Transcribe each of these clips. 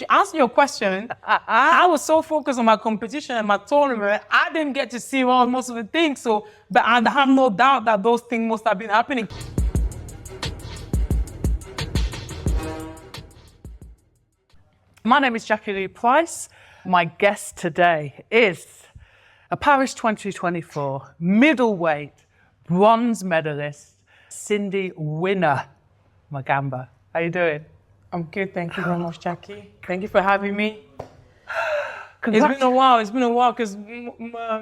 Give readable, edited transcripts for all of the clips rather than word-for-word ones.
answer your question, I was so focused on my competition and my tournament, I didn't get to see most of the things. So, but I have no doubt that those things must have been happening. My name is Jacqui-Lee Pryce. My guest today is a Paris 2024 middleweight bronze medalist, Cindy Winner Ngamba. How you doing? I'm good, thank you very much, Jackie. Thank you for having me. It's been a while because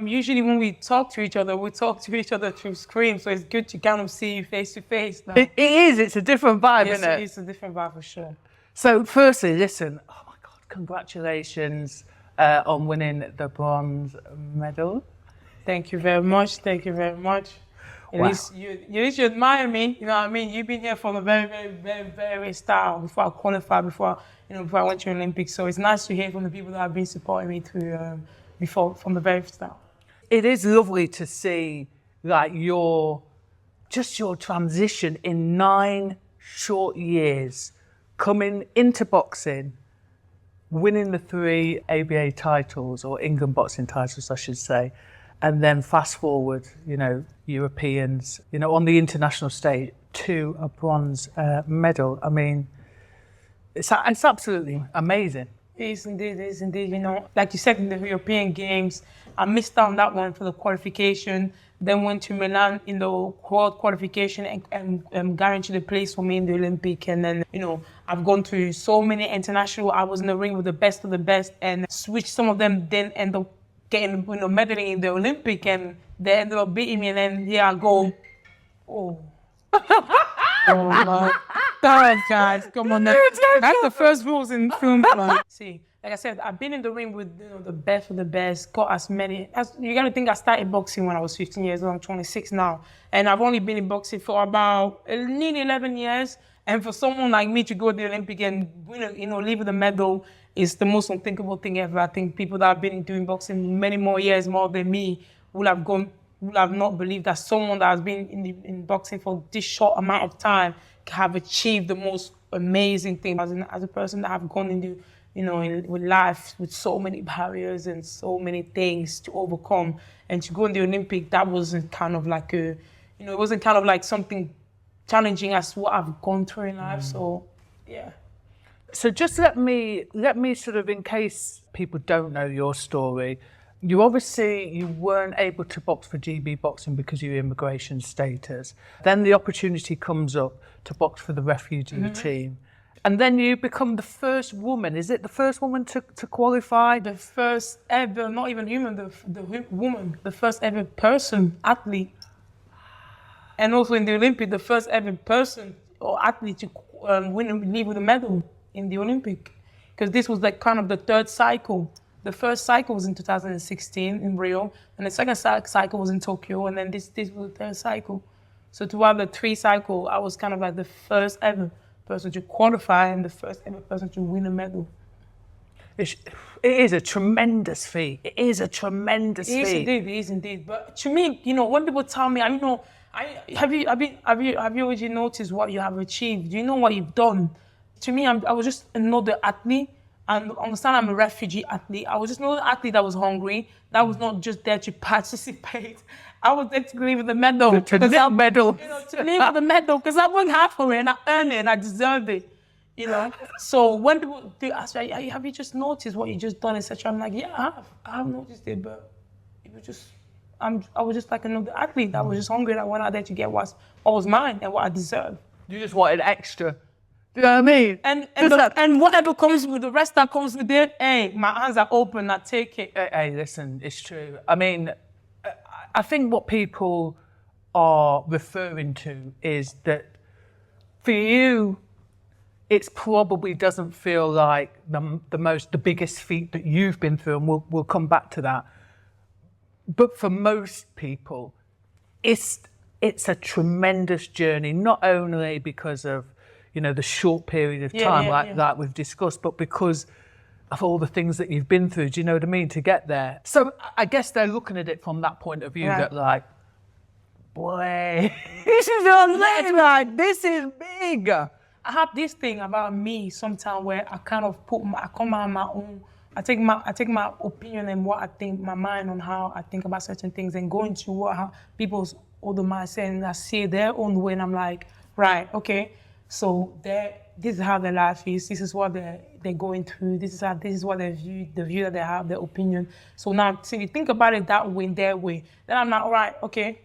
usually when we talk to each other through screen, so it's good to kind of see you face to face. It is, it's a different vibe, isn't it? It's a different vibe for sure. So firstly, listen, oh my God, congratulations on winning the bronze medal. Thank you very much, thank you very much. At least you admire me, you know what I mean? You've been here from the very start, before I qualified, before I went to the Olympics. So it's nice to hear from the people that have been supporting me through from the very start. It is lovely to see like your transition in 9 short years, coming into boxing, winning the 3 ABA titles, or England boxing titles, I should say. And then fast forward, Europeans, on the international stage to a bronze medal. I mean, it's absolutely amazing. It is indeed. Like you said, in the European Games, I missed out on that one for the qualification, then went to Milan in the world qualification and guaranteed a place for me in the Olympic. And then, I've gone through so many international, I was in the ring with the best of the best, and switched some of them, then end up getting, medaling in the Olympic, and they ended up beating me, and then here I go. Oh my God, guys, come on. That's the first rules in film. See, like I said, I've been in the ring with the best of the best, got as many. You gotta think I started boxing when I was 15 years old, I'm 26 now. And I've only been in boxing for about nearly 11 years. And for someone like me to go to the Olympic and leave with a medal is the most unthinkable thing ever. I think people that have been doing boxing many more years more than me will have not believed that someone that has been in boxing for this short amount of time can have achieved the most amazing thing. As a person that have gone into, with life with so many barriers and so many things to overcome, and to go in the Olympic, that wasn't kind of like it wasn't kind of like something challenging as what I've gone through in life. So, yeah. So just let me sort of, in case people don't know your story, you weren't able to box for GB Boxing because of your immigration status. Then the opportunity comes up to box for the Refugee Team. And then you become the first woman. Is it the first woman to qualify? The first ever, not even human, the woman, the first ever person, athlete. And also in the Olympic, the first ever person or athlete to leave with a medal in the Olympic. Because this was like kind of the 3rd cycle. The first cycle was in 2016 in Rio, and the second cycle was in Tokyo, and then this was the 3rd cycle. So throughout the 3 cycle, I was kind of like the first ever person to qualify and the first ever person to win a medal. It is a tremendous feat. It is a tremendous feat. It is indeed. But to me, when people tell me, have you already noticed what you have achieved? Do you know what you've done? To me, I was just another athlete. And understand I'm a refugee athlete. I was just another athlete that was hungry. That was not just there to participate. I was there to leave with the medal. To leave the medal. To leave with the medal, because I worked hard for it and I earned it and I deserved it. So when people do ask me, have you just noticed what you just done, etc.? I'm like, yeah, I have noticed it, but it was just, I was just like another athlete that was just hungry and I went out there to get what was mine and what I deserved. You just wanted extra. Do you know what I mean? And whatever comes with the rest that comes with it, hey, my hands are open, I take it. Hey, listen, it's true. I mean, I think what people are referring to is that for you, it probably doesn't feel like the biggest feat that you've been through, and we'll come back to that. But for most people, it's a tremendous journey, not only because of the short period of time that we've discussed, but because of all the things that you've been through, do you know what I mean, to get there. So I guess they're looking at it from that point of view, that like, boy, this is unless, like, this is big. I have this thing about me sometimes where I kind of I come out my own. I take my opinion and what I think, my mind on how I think about certain things, and go into how people's other mindset, and I see their own way, and I'm like, right, okay, so this is how their life is. This is what they're going through. This is what they view, the view that they have, their opinion. So now, so you think about it that way, their way, then I'm like, all right, okay,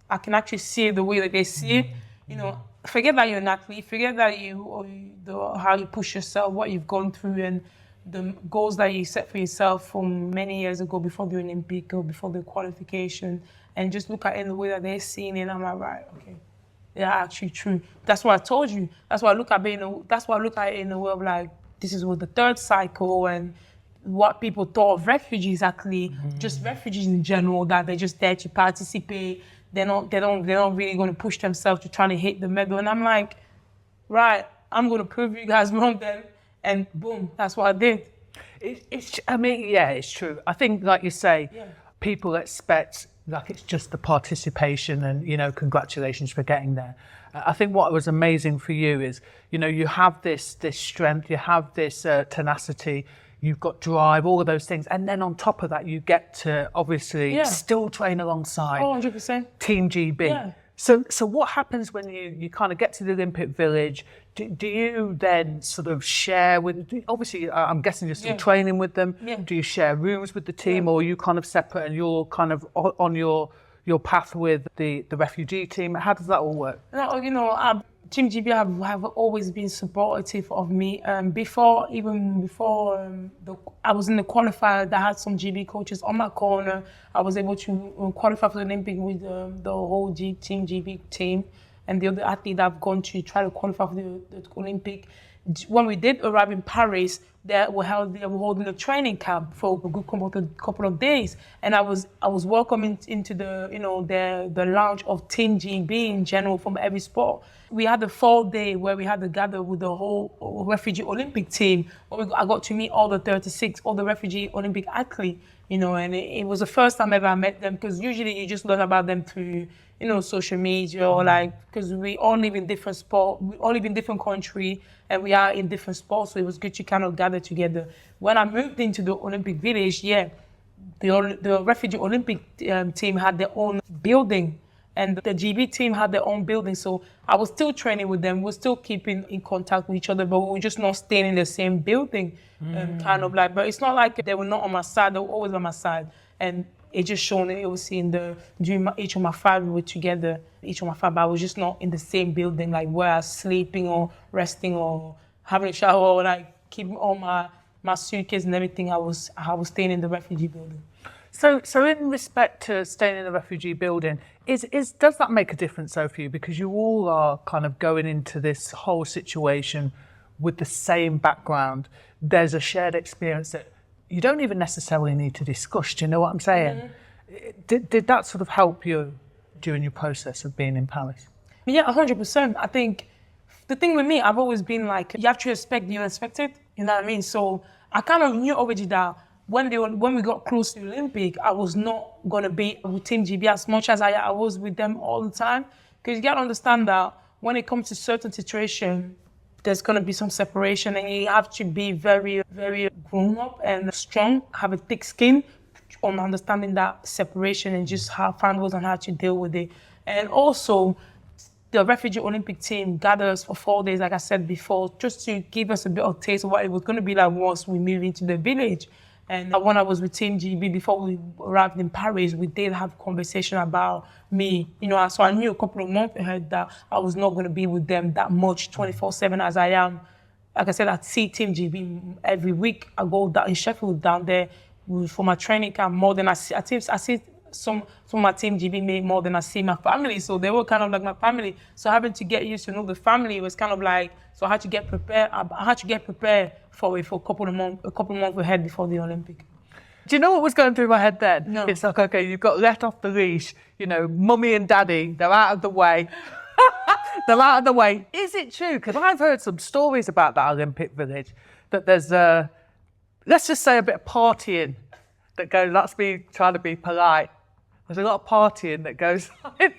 I can actually see it the way that they see it. You know, forget that you're an athlete. Forget that how you push yourself, what you've gone through, and the goals that you set for yourself from many years ago before the Olympic or before the qualification, and just look at it in the way that they're seeing it. I'm like, right, okay, they're actually true. That's what I told you. That's why I look at it in the way of like, this is what the third cycle, and what people thought of refugees actually, just refugees in general, that they're just there to participate. They're not really going to push themselves to try to hit the medal. And I'm like, right, I'm going to prove you guys wrong then. And boom, that's what I did. It's true. I think, like you say, people expect like it's just the participation and, you know, congratulations for getting there. I think what was amazing for you is, you know, you have this strength, you have this tenacity, you've got drive, all of those things. And then on top of that, you get to obviously still train alongside 100%. Team GB. Yeah. So what happens when you kind of get to the Olympic Village? Do you then sort of share with, obviously I'm guessing you're still training with them. Yeah. Do you share rooms with the team, or are you kind of separate and you're kind of on your path with the refugee team? How does that all work? No, you know, Team GB have always been supportive of me. Before I was in the qualifier, that had some GB coaches on my corner. I was able to qualify for the Olympic with the whole Team GB team, and the other athlete that I've gone to try to qualify for the Olympic. When we did arrive in Paris, they were holding a training camp for a good couple of days, and I was welcomed into the lounge of Team GB in general from every sport. We had a full day where we had to gather with the whole Refugee Olympic team. I got to meet all the Refugee Olympic athletes, you know, and it was the first time ever I met them, because usually you just learn about them through, you know, social media, or like, because we all live in different sport, we all live in different country, and we are in different sports, so it was good to kind of gather together. When I moved into the Olympic Village, the Refugee Olympic team had their own building, and the GB team had their own building, so I was still training with them. We're still keeping in contact with each other, but we were just not staying in the same building, kind of like. But it's not like they were not on my side; they were always on my side, and it just shown it. Obviously, during each of my 5 we were together. Each of my 5, but I was just not in the same building, like where I was sleeping or resting or having a shower, or like keeping all my suitcase and everything. I was staying in the refugee building. So in respect to staying in the refugee building, does that make a difference though for you? Because you all are kind of going into this whole situation with the same background. There's a shared experience that you don't even necessarily need to discuss. Do you know what I'm saying? Mm-hmm. Did that sort of help you during your process of being in Paris? Yeah, 100%. I think the thing with me, I've always been like, you have to expect the unexpected. You know what I mean? So I kind of knew already that when we got close to the Olympic, I was not going to be with Team GB as much as I was with them all the time. Because you got to understand that when it comes to certain situations, there's going to be some separation, and you have to be very, very grown up and strong, have a thick skin on understanding that separation and just how find and how to deal with it. And also, the Refugee Olympic team gathered us for 4 days, like I said before, just to give us a bit of taste of what it was going to be like once we move into the village. And when I was with Team GB, before we arrived in Paris, we did have a conversation about me. You know, so I knew a couple of months ahead that I was not going to be with them that much 24/7 as I am. Like I said, I see Team GB every week. I go down in Sheffield down there for my training camp more than I see some of my Team GB mate more than I see my family. So they were kind of like my family. So having to get used to know the family was kind of like, so I had to get prepared. I had to get prepared for it for a couple of months ahead before the Olympic. Do you know what was going through my head then? No. It's like, okay, you've got let off the leash, you know, mummy and daddy, they're out of the way. They're out of the way. Is it true? Because I've heard some stories about that Olympic Village, that there's, let's just say a bit of partying that goes, that's me trying to be polite. There's a lot of partying that goes on.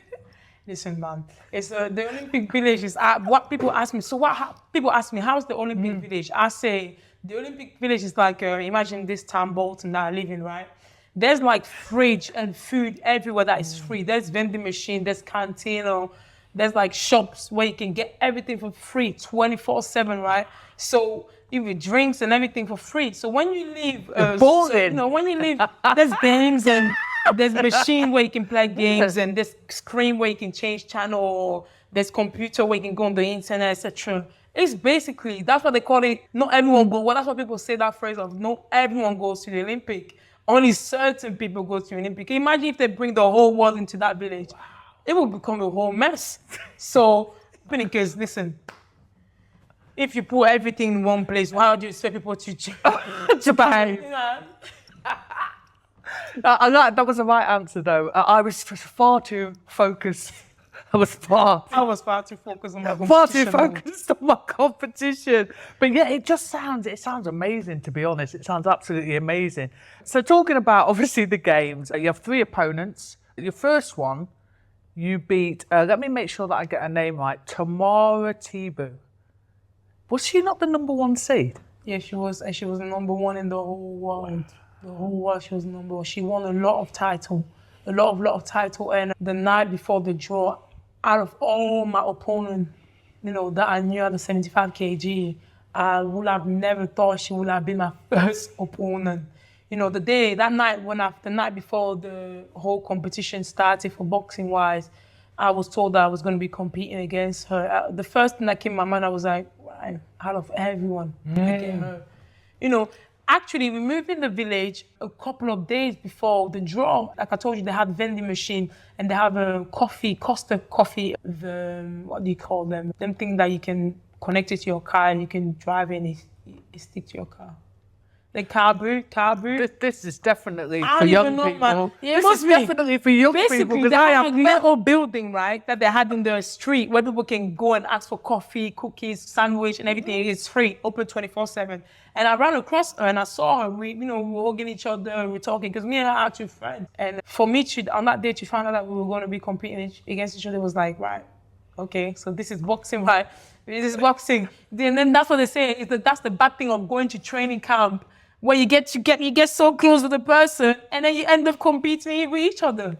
Listen, man. It's the Olympic Village is what people ask me. So people ask me, how's the Olympic Village? I say the Olympic Village is like imagine this town Bolton that I live in, right? There's like fridge and food everywhere that is free. There's vending machine, there's canteen, there's like shops where you can get everything for free 24/7, right? So even drinks and everything for free. So when you leave, when you leave, there's games and there's machine where you can play games and there's screen where you can change channel. Or there's computer where you can go on the internet, etc. It's basically, that's what they call it. Not everyone goes. Well, that's what people say that phrase of. Not everyone goes to the Olympic. Only certain people go to the Olympic. Imagine if they bring the whole world into that village. It will become a whole mess. So, because listen, if you put everything in one place, why do you expect people to buy? That was the right answer, though. I was far too focused. I was far too focused on my competition. Far too focused on my competition. But yeah, it sounds amazing, to be honest. It sounds absolutely amazing. So talking about, obviously, the games, you have 3 opponents. Your first one, you beat, let me make sure that I get her name right, Tamara Tibu. Was she not the number 1 seed? Yeah, she was. And she was number 1 in the whole world. The whole world, she was number 1. She won a lot of title. And the night before the draw, out of all my opponents, that I knew at the 75 kg, I would have never thought she would have been my first opponent. The night before the whole competition started for boxing-wise, I was told that I was going to be competing against her. The first thing that came to my mind, I was like, right, out of everyone, I get her. Actually, we moved in the village a couple of days before the draw. Like I told you, they had vending machine and they have a Costa coffee, what do you call them? Them things that you can connect it to your car and you can drive in, it stick to your car. The car brew. This is definitely for young people. Yeah, this is definitely for young people. Basically, they have a metal building, right, that they had in the street where people can go and ask for coffee, cookies, sandwich, and everything. It's free, open 24/7. And I ran across her and I saw her. We were hugging each other, we were talking, because me and her are actually friends. And for me, on that day, to find out that we were going to be competing against each other, was like, right, okay, so this is boxing, right? This is boxing. And then that's what they say, is that's the bad thing of going to training camp, where you get so close with the person and then you end up competing with each other.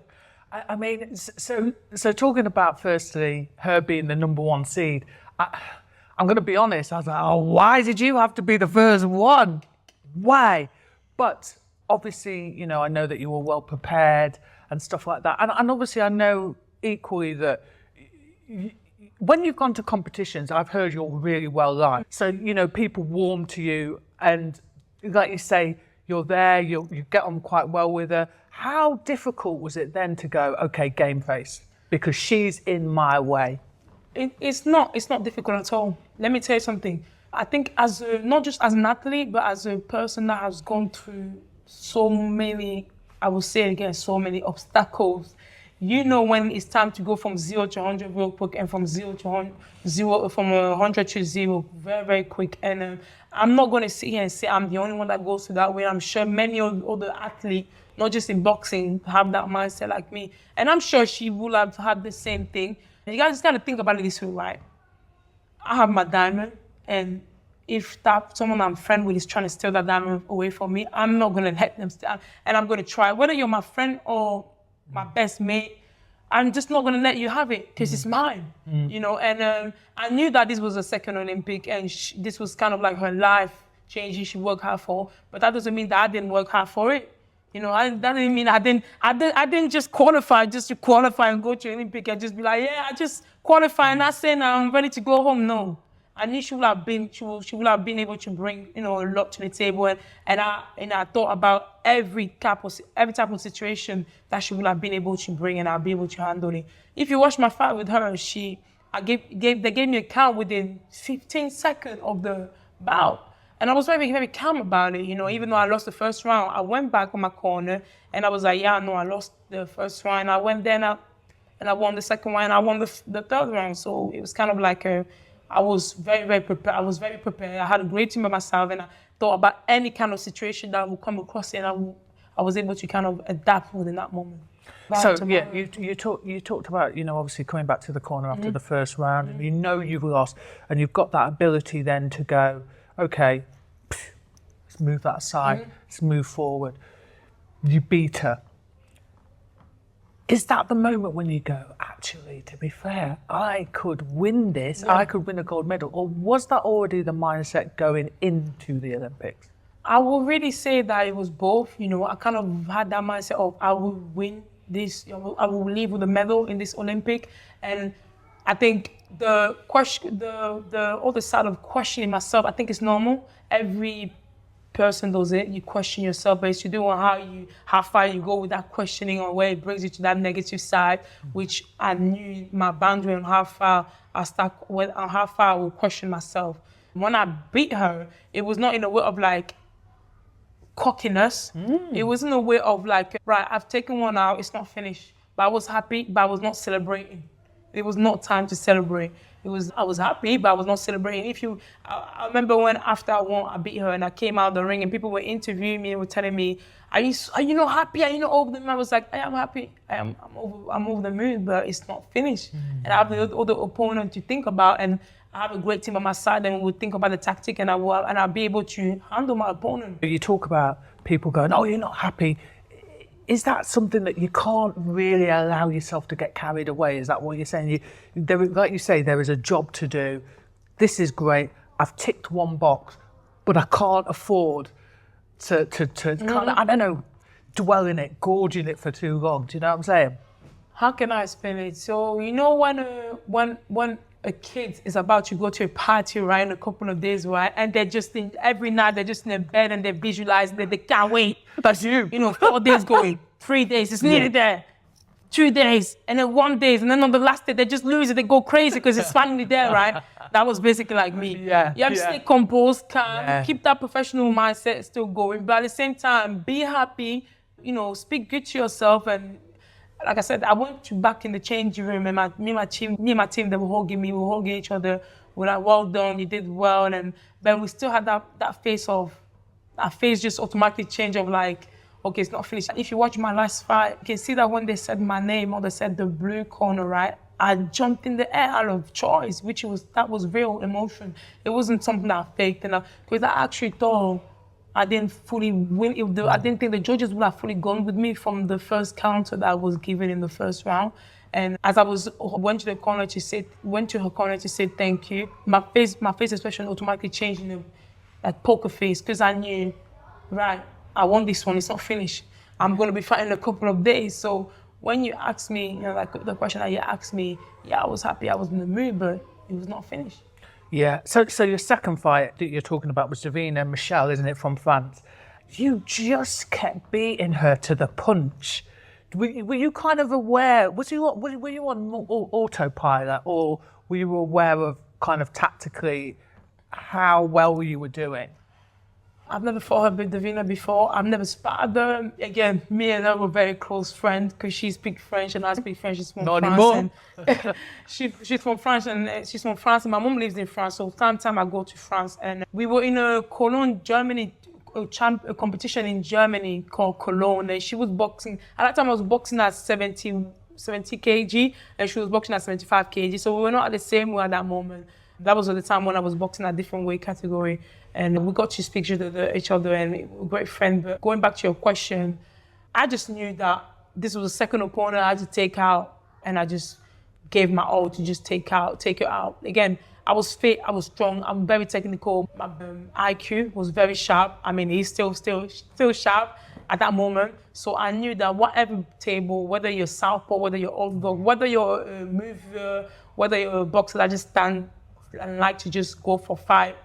I mean, so talking about, firstly, her being the number 1 seed, I'm going to be honest, I was like, oh, why did you have to be the first one? Why? But obviously, I know that you were well prepared and stuff like that. And obviously, I know equally that when you've gone to competitions, I've heard you're really well liked. So, people warm to you and, like you say, you're there, you get on quite well with her. How difficult was it then to go, okay, game face, because she's in my way? It's not difficult at all. Let me tell you something. I think not just as an athlete, but as a person that has gone through so many, I will say it again, so many obstacles. When it's time to go from 0 to 100 real quick, and from 100 to 0 very, very quick. And I'm not going to sit here and say I'm the only one that goes through that way. I'm sure many other athletes, not just in boxing, have that mindset like me. And I'm sure she would have had the same thing. You guys just got to think about it this way, right? I have my diamond, and if someone I'm friend with is trying to steal that diamond away from me, I'm not going to let them steal. And I'm going to try. Whether you're my friend or my best mate, I'm just not going to let you have it because it's mine, And I knew that this was a second Olympic, and this was kind of like her life changing. She worked hard for, but that doesn't mean that I didn't work hard for it. That didn't mean I didn't just qualify just to qualify and go to Olympic and just be like, yeah, I just qualify and I say now I'm ready to go home. No, I knew she would have been able to bring a lot to the table, and I thought about every type of situation that she would have been able to bring, and I'll be able to handle it. If you watch my fight with her, they gave me a count within 15 seconds of the bout. And I was very, very calm about it, even though I lost the first round. I went back on my corner and I was like, yeah, no, I lost the first round. I went there and I won the second round, and I won the third round. So it was kind of like I was very, very prepared. I was very prepared. I had a great team by myself, and I thought about any kind of situation that I would come across, and I was able to kind of adapt within that moment. So yeah, you talked about, you know, obviously coming back to the corner after the first round, and you know you've lost, and you've got that ability then to go, okay, let's move that aside, let's move forward. You beat her. Is that the moment when you go, actually, to be fair, I could win this, I could win a gold medal, or was that already the mindset going into the Olympics? I will really say that it was both. You know, I kind of had that mindset of I will win this, I will leave with a medal in this Olympic. And I think the question, the other side of questioning myself, I think it's normal. Every person does it. You question yourself, but it's to do on how far you go with that questioning, or where it brings you to that negative side, which I knew my boundary on how far I stuck with, on how far I would question myself. When I beat her, it was not in a way of like cockiness. It wasn't a way of like, right, I've taken one out, it's not finished. But I was happy, but I was not celebrating. It was not time to celebrate. I was happy, but I was not celebrating. I remember when after I won, I beat her and I came out of the ring and people were interviewing me and were telling me, are you not happy? Are you not over the moon? I was like, I am happy. I'm over the moon, but it's not finished. And I have the other opponent to think about, and I have a great team on my side, and we'll think about the tactic, and I'll be able to handle my opponent. You talk about people going, oh, you're not happy. Is that something that you can't really allow yourself to get carried away? Is that what you're saying? Like you say, there is a job to do. This is great. I've ticked one box, but I can't afford to kind of, I don't know, dwell in it, gorge in it for too long. Do you know what I'm saying? How can I explain it? So, you know, when a kid is about to go to a party, right, in a couple of days, right, and they're just every night they're just in their bed and they're visualizing that they can't wait. That's you. You know, 4 days going, 3 days, it's nearly there. 2 days, and then 1 day, and then on the last day they just lose it, they go crazy because it's finally there, right? That was basically like me. Yeah. You have to stay composed, calm, keep that professional mindset still going, but at the same time, be happy, you know, speak good to yourself. And like I said, I went back in the changing room, and me and my team, they were hugging me, we were hugging each other. We're like, well done, you did well. But we still had that face just automatically change of like, okay, it's not finished. If you watch my last fight, you can see that when they said my name, or they said the blue corner, right, I jumped in the air out of choice, that was real emotion. It wasn't something that I faked, because I actually thought I didn't fully win. I didn't think the judges would have fully gone with me from the first counter that I was given in the first round. And as I went to her corner to say thank you, my face expression automatically changed in that poker face, because I knew, right, I won this one, it's not finished. I'm going to be fighting in a couple of days. So when you asked me, you know, like the question that you asked me, yeah, I was happy, I was in the mood, but it was not finished. Yeah, so your second fight that you're talking about was Davina Michelle, isn't it, from France? You just kept beating her to the punch. Were you kind of aware, were you on autopilot, or were you aware of kind of tactically how well you were doing? I've never fought with Davina before. I've never sparred her. Again, me and her were very close friends, because she speaks French and I speak French. She's from France. Anymore. She's from France, and my mom lives in France. So time I go to France, and we were in a Cologne, Germany, a competition in Germany called Cologne, and she was boxing. At that time, I was boxing at 70 kg, and she was boxing at 75 kg. So we were not at the same weight at that moment. That was at the time when I was boxing at a different weight category. And we got to speak to each other, and we were great friends. But going back to your question, I just knew that this was a second opponent I had to take out, and I just gave my all to just take it out. Again, I was fit, I was strong, I'm very technical. My IQ was very sharp. I mean, he's still sharp at that moment. So I knew that whatever table, whether you're southpaw, whether you're orthodox, whether you're a mover, whether you're a boxer that just stand and like to just go for fight,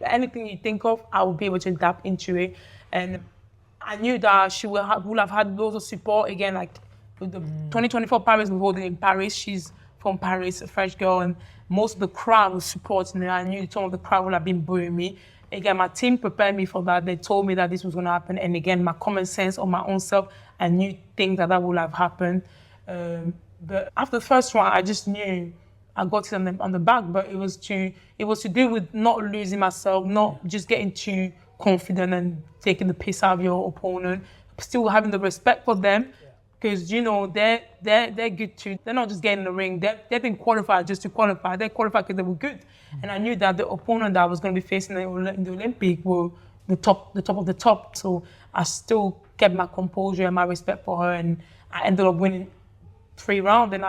anything you think of, I will be able to adapt into it. And I knew that she will have had loads of support. Again, like with the 2024 Paris, we're holding in Paris. She's from Paris, a French girl, and most of the crowd was supporting her. I knew some of the crowd would have been booing me. Again, my team prepared me for that. They told me that this was going to happen. And again, my common sense of my own self, I knew things that would have happened. But after the first round, I just knew I got it on the back, but it was to do with not losing myself, not just getting too confident and taking the piss out of your opponent, still having the respect for them, because you know they're good too. They're not just getting in the ring. They didn't qualify just to qualify. They qualified because they were good. And I knew that the opponent that I was going to be facing in the Olympic were the top of the top. So I still kept my composure and my respect for her, and I ended up winning 3 rounds, and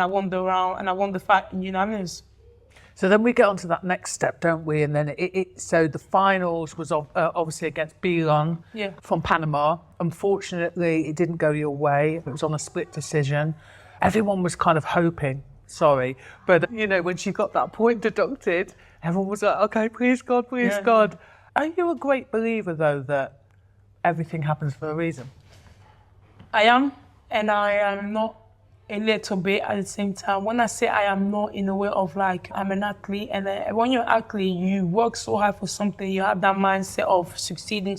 I won the round, and I won the fight unanimous. So then we get on to that next step, don't we? And then so the finals was obviously against Bilon from Panama. Unfortunately, it didn't go your way. It was on a split decision. Everyone was kind of hoping, but you know, when she got that point deducted, everyone was like, okay, please God, please God. Are you a great believer, though, that everything happens for a reason? I am, and I am not a little bit at the same time. When I say I am not, in a way of like, I'm an athlete, and when you're an athlete, you work so hard for something, you have that mindset of succeeding,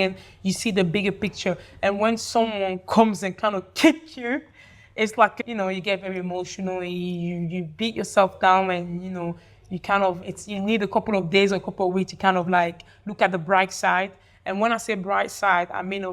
and you see the bigger picture. And when someone comes and kind of kick you, it's like, you know, you get very emotional, you beat yourself down, and you know, you need a couple of days or a couple of weeks to kind of like look at the bright side. And when I say bright side, I mean I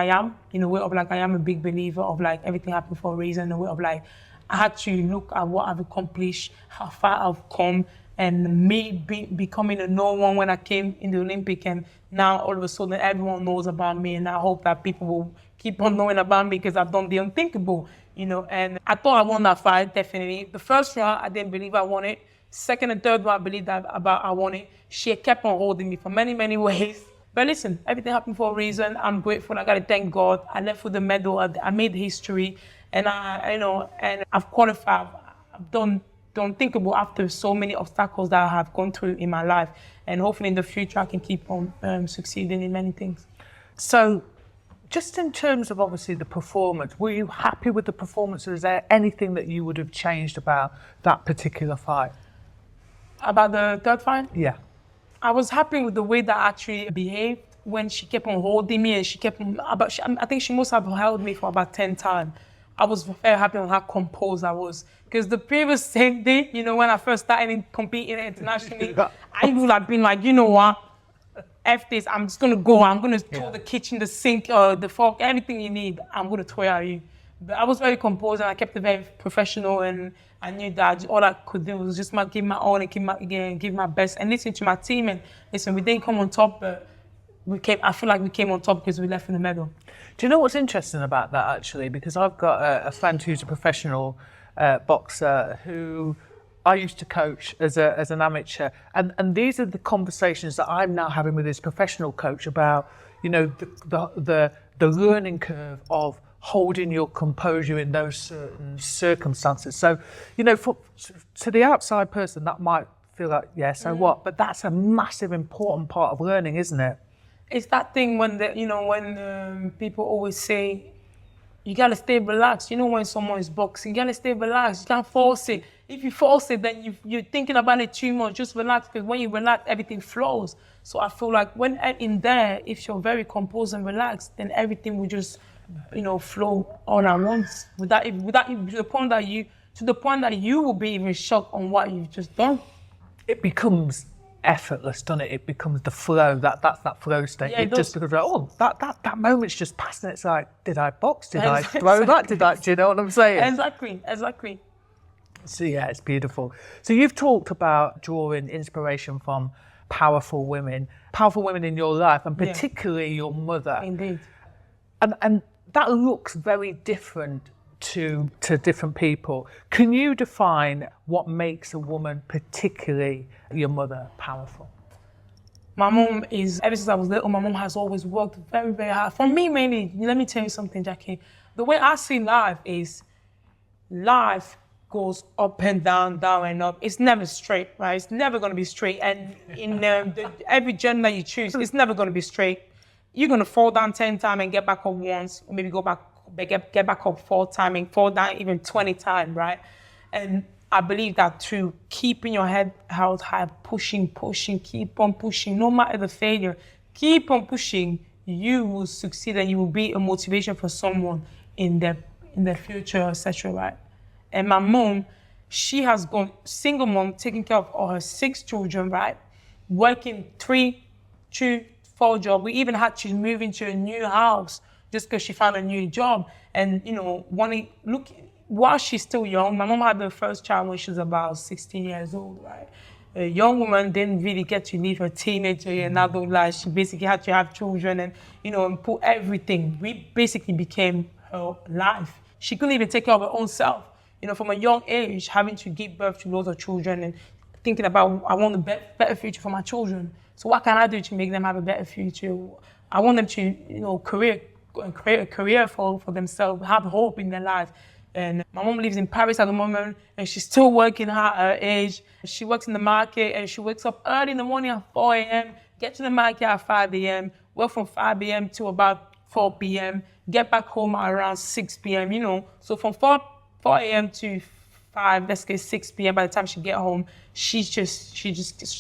am, in a way of like, I am a big believer of like, everything happened for a reason, in a way of like, I had to look at what I've accomplished, how far I've come, and me becoming a no one when I came in the Olympic, and now all of a sudden everyone knows about me, and I hope that people will keep on knowing about me because I've done the unthinkable, you know. And I thought I won that fight, definitely. The first round, I didn't believe I won it. Second and third round, I believed I won it. She kept on holding me for many, many ways. But listen, everything happened for a reason. I'm grateful. I got to thank God. I left with the medal. I made history, and and I've qualified. I've done the unthinkable after so many obstacles that I have gone through in my life, and hopefully in the future I can keep on succeeding in many things. So, just in terms of obviously the performance, were you happy with the performance, or is there anything that you would have changed about that particular fight? About the third fight? Yeah. I was happy with the way that I actually behaved when she kept on holding me, and she kept on, I think she must have held me for about 10 times. I was very happy on how composed I was. Because the previous same day, you know, when I first started competing internationally, I would have been like, you know what, F this, I'm just going to go. I'm going to throw the kitchen, the sink, the fork, anything you need, I'm going to throw it at you. But I was very composed, and I kept it very professional, and I knew that all I could do was just give my all and give my best, and listen to my team. And listen, we didn't come on top, but I feel like we came on top because we left in the medal. Do you know what's interesting about that, actually? Because I've got a friend who's a professional boxer who I used to coach as an amateur, and these are the conversations that I'm now having with this professional coach about, you know, the learning curve of holding your composure in those certain circumstances. So, you know, to the outside person, that might feel like, yeah, so what? But that's a massive, important part of learning, isn't it? It's that thing when people always say, you gotta stay relaxed. You know, when someone is boxing, you gotta stay relaxed. You can't force it. If you force it, then you're thinking about it too much. Just relax, because when you relax, everything flows. So I feel like when in there, if you're very composed and relaxed, then everything will just, you know, flow all at once. Without to the point that you will be even shocked on what you've just done. It becomes effortless, doesn't it? It becomes the flow. That's that flow state. Yeah, it just becomes like, that moment's just passed, and it's like, did I box? Did I throw that? Do you know what I'm saying? Exactly. So yeah, it's beautiful. So you've talked about drawing inspiration from powerful women in your life, and particularly your mother. Indeed. And that looks very different to different people. Can you define what makes a woman, particularly your mother, powerful? My mom is, ever since I was little, my mom has always worked very, very hard. For me, mainly, let me tell you something, Jackie. The way I see life is, life goes up and down, down and up. It's never straight, right? It's never going to be straight. And in every journey that you choose, it's never going to be straight. You're going to fall down 10 times and get back up once, or maybe get back up 4 times and fall down even 20 times, right? And I believe that too, keeping your head held high, pushing, keep on pushing, no matter the failure, keep on pushing, you will succeed, and you will be a motivation for someone in their future, etc., right? And my mom, she has gone single mom, taking care of all her 6 children, right? Working 3, 2, 4 jobs. We even had to move into a new house just because she found a new job. And, while she's still young, my mom had her first child when she was about 16 years old, right? A young woman didn't really get to live her teenager and adult life. She basically had to have children and, and put everything. We basically became her life. She couldn't even take care of her own self. From a young age, having to give birth to loads of children and thinking about, I want a better future for my children. So what can I do to make them have a better future? I want them to, create a career for themselves, have hope in their life. And my mom lives in Paris at the moment, and she's still working at her age. She works in the market, and she wakes up early in the morning at 4 a.m., get to the market at 5 a.m., work from 5 a.m. to about 4 p.m., get back home at around 6 p.m., So from 4 a.m. to 5, let's say 6 p.m., by the time she get home, she's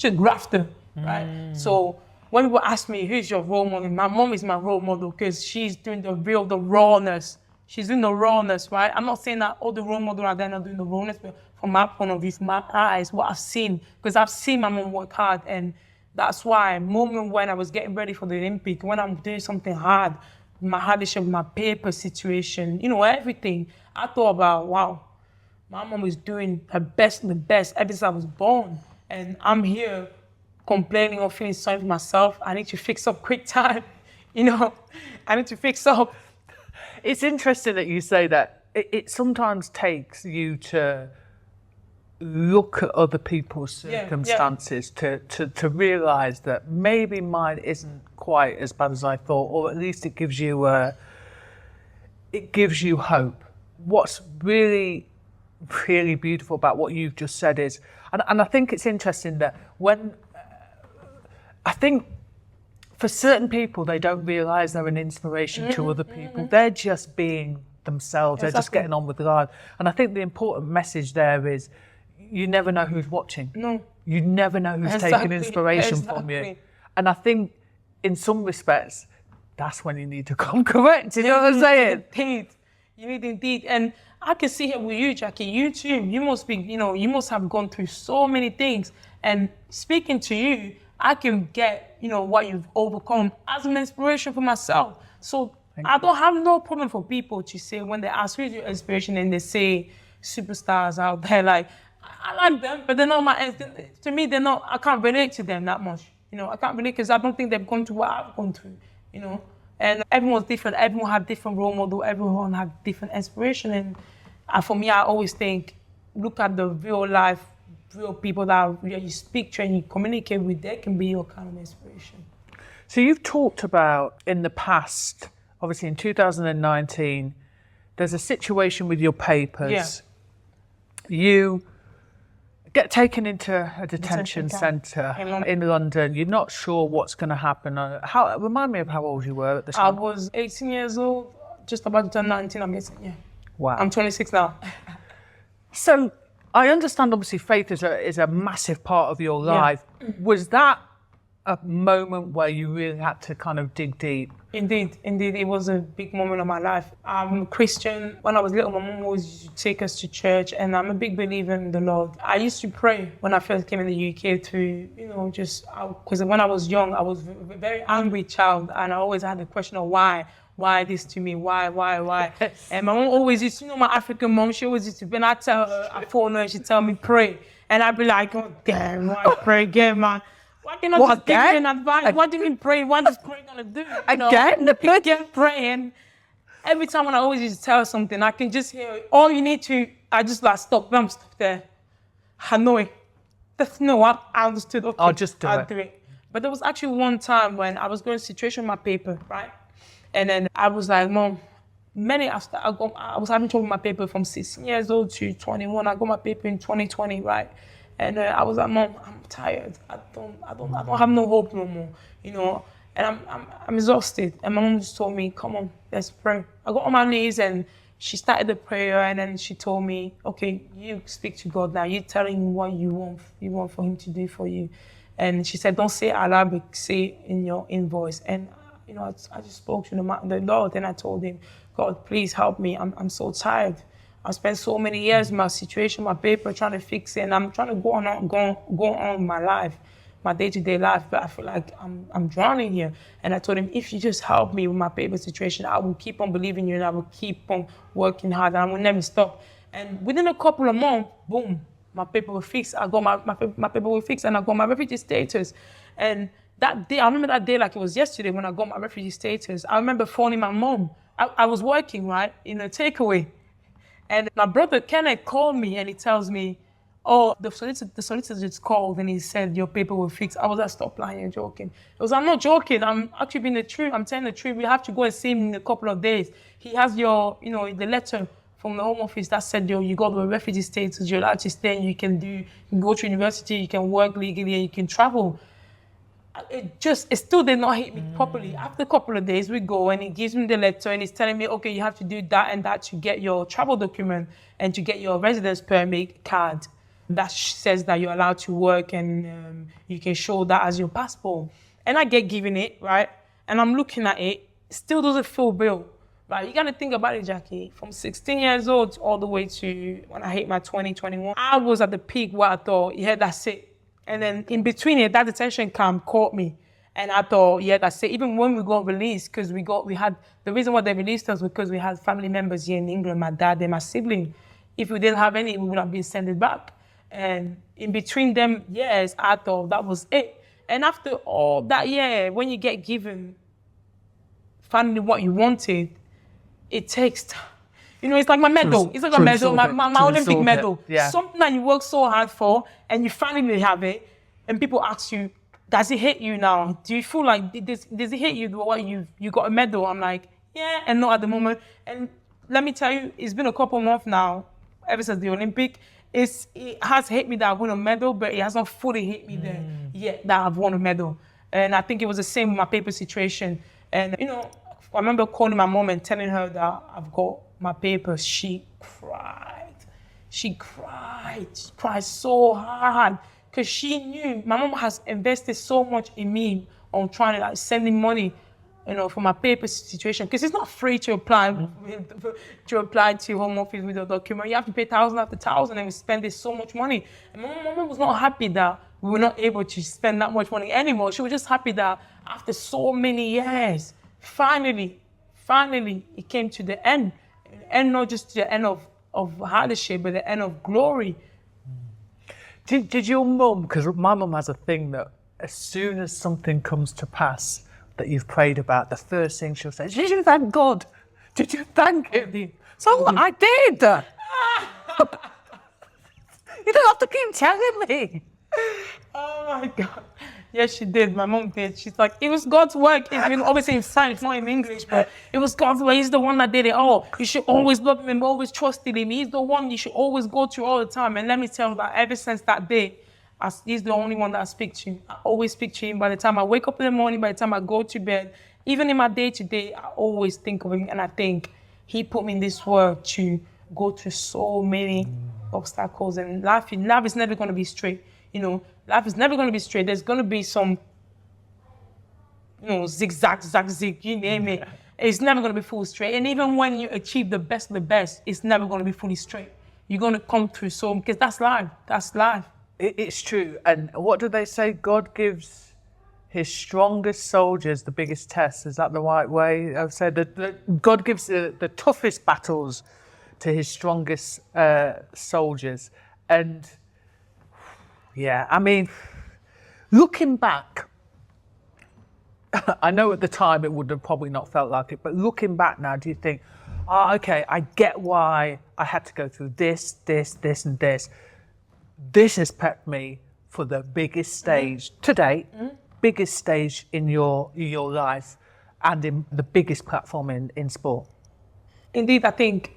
a grafter, right? So when people ask me, who's your role model? My mom is my role model because she's doing the rawness. She's doing the rawness, right? I'm not saying that all the role models are there not doing the rawness, but from my point of view, from my eyes, what I've seen, because I've seen my mom work hard, and that's why, moment when I was getting ready for the Olympic, when I'm doing something hard, my hardship, my paper situation, everything, I thought about, wow, my mom is doing her best and the best ever since I was born, and I'm here complaining or feeling sorry for myself. I need to fix up quick time, I need to fix up. It's interesting that you say that. It sometimes takes you to look at other people's circumstances to realise that maybe mine isn't quite as bad as I thought, or at least it gives you hope. What's really, really beautiful about what you've just said is, and I think it's interesting that I think for certain people, they don't realise they're an inspiration to other people. They're just being themselves. They're just getting on with life. And I think the important message there is you never know who's watching. No. You never know who's taking inspiration from you. And I think in some respects, that's when you need to come correct. You know what I'm saying? You need indeed. And I can see here with you, Jackie, you too. You must be, you must have gone through so many things. And speaking to you, I can get, what you've overcome as an inspiration for myself. So I don't have no problem for people to say when they ask who's your inspiration and they say superstars out there, like, I like them, but they're not to me, they're not, I can't relate to them that much. I can't relate because I don't think they've gone through what I've gone through, And everyone's different, everyone have different role model, everyone have different inspiration. And for me, I always think, look at the real life, real people that you speak to and you communicate with, they can be your kind of inspiration. So you've talked about in the past, obviously in 2019, there's a situation with your papers. Yeah. You get taken into a detention centre in London. You're not sure what's going to happen. Remind me of how old you were at the time. I was 18 years old, just about to turn 19, I'm guessing, yeah. Wow. I'm 26 now. So I understand, obviously, faith is a massive part of your life. Yeah. Was that a moment where you really had to kind of dig deep? Indeed. It was a big moment of my life. I'm a Christian. When I was little, my mom always used to take us to church, and I'm a big believer in the Lord. I used to pray when I first came in the UK to, because when I was young, I was a very angry child, and I always had the question of why. Why this to me? Why? Yes. And my mom always used to, my African mom, she always used to, when I tell her, I phone her, she'd tell me, pray. And I'd be like, oh, damn, why pray again, man? Why can't I just give you an advice? What do you mean pray? What is prayer going to do? Again, praying. Every time when I always used to tell her something, I can just hear, all you need to, I just like, stop there. I know it. I understood, okay. I'll just do it. But there was actually one time when I was going to situation with my paper, right? And then I was like, Mom, I was having trouble with my paper from 16 years old to 21. I got my paper in 2020, right? And I was like, Mom, I'm tired. I don't have no hope no more, And I'm exhausted. And my mom just told me, come on, let's pray. I got on my knees and she started the prayer, and then she told me, okay, you speak to God now. You tell him what you want for him to do for you. And she said, don't say it out loud, but say it in your voice. And I just spoke to the Lord, and I told him, God, please help me. I'm so tired. I spent so many years in my situation, my paper, trying to fix it, and I'm trying to go on with my life. my day-to-day life, but I feel like I'm drowning here. And I told him, if you just help me with my paper situation, I will keep on believing you and I will keep on working hard and I will never stop. And within a couple of months, boom, my paper was fixed. I got my paper was fixed and I got my refugee status. And that day, I remember that day like it was yesterday when I got my refugee status. I remember phoning my mom. I was working, right, in a takeaway. And my brother Kenneth called me and he tells me, oh, the solicitor just called and he said your paper will fix. I was like, stop lying, you're joking. He was, I'm not joking. I'm actually being the truth. I'm telling the truth. We have to go and see him in a couple of days. He has your, the letter from the Home Office that said, you got the refugee status, you're allowed to stay, and you can go to university, you can work legally, and you can travel. It still did not hit me properly. After a couple of days, we go and he gives me the letter and he's telling me, okay, you have to do that and that to get your travel document and to get your residence permit card. That says that you're allowed to work and you can show that as your passport. And I get given it, right? And I'm looking at it, still doesn't feel real, right? You gotta think about it, Jacqui. From 16 years old all the way to when I hit my 2021, I was at the peak where I thought, yeah, that's it. And then in between it, that detention camp caught me. And I thought, yeah, that's it. Even when we got released, because the reason why they released us was because we had family members here in England, my dad and my sibling. If we didn't have any, we would have been sent back. And in between them years, I thought that was it. And after all that year, when you get given finally what you wanted, it takes time. It's like my medal. It's like a medal, my Olympic medal. Yeah. Something that you work so hard for and you finally have it. And people ask you, does it hit you now? Do you feel like, does it hit you what you got a medal? I'm like, yeah, and not at the moment. And let me tell you, it's been a couple months now, ever since the Olympic. It has hit me that I won a medal, but it hasn't fully hit me there yet that I've won a medal. And I think it was the same with my paper situation. And, I remember calling my mom and telling her that I've got my papers. She cried. She cried so hard because she knew my mom has invested so much in me on trying to sending money, for my paper situation. Because it's not free to apply to Home Office with a document. You have to pay $1,000 after $1,000 and we spend so much money. And my mom was not happy that we were not able to spend that much money anymore. She was just happy that after so many years, finally, it came to the end. And not just the end of hardship, but the end of glory. Did your mum, because my mum has a thing that as soon as something comes to pass that you've prayed about, the first thing she'll say, did you thank God? Did you thank him? So I did. You don't have to keep telling me. Oh my God. Yes, she did. My mom did. She's like, it was God's work. Obviously in Spanish, not in English, but it was God's work. He's the one that did it all. You should always love him, always trust in him. He's the one you should always go to all the time. And let me tell you that ever since that day, he's the only one that I speak to. I always speak to him by the time I wake up in the morning, by the time I go to bed. Even in my day-to-day, I always think of him. And I think he put me in this world to go through so many obstacles. And life is never going to be straight. Life is never going to be straight. There's going to be some, zigzag, you name it. It's never going to be full straight. And even when you achieve the best of the best, it's never going to be fully straight. You're going to come through because that's life. That's life. It's true. And what do they say? God gives his strongest soldiers the biggest tests. Is that the right way? I've said that God gives the toughest battles to his strongest soldiers. And yeah, I mean, looking back, I know at the time it would have probably not felt like it, but looking back now, do you think, okay, I get why I had to go through this, and this. This has prepped me for the biggest stage to date, biggest stage in your life, and in the biggest platform in sport. Indeed, I think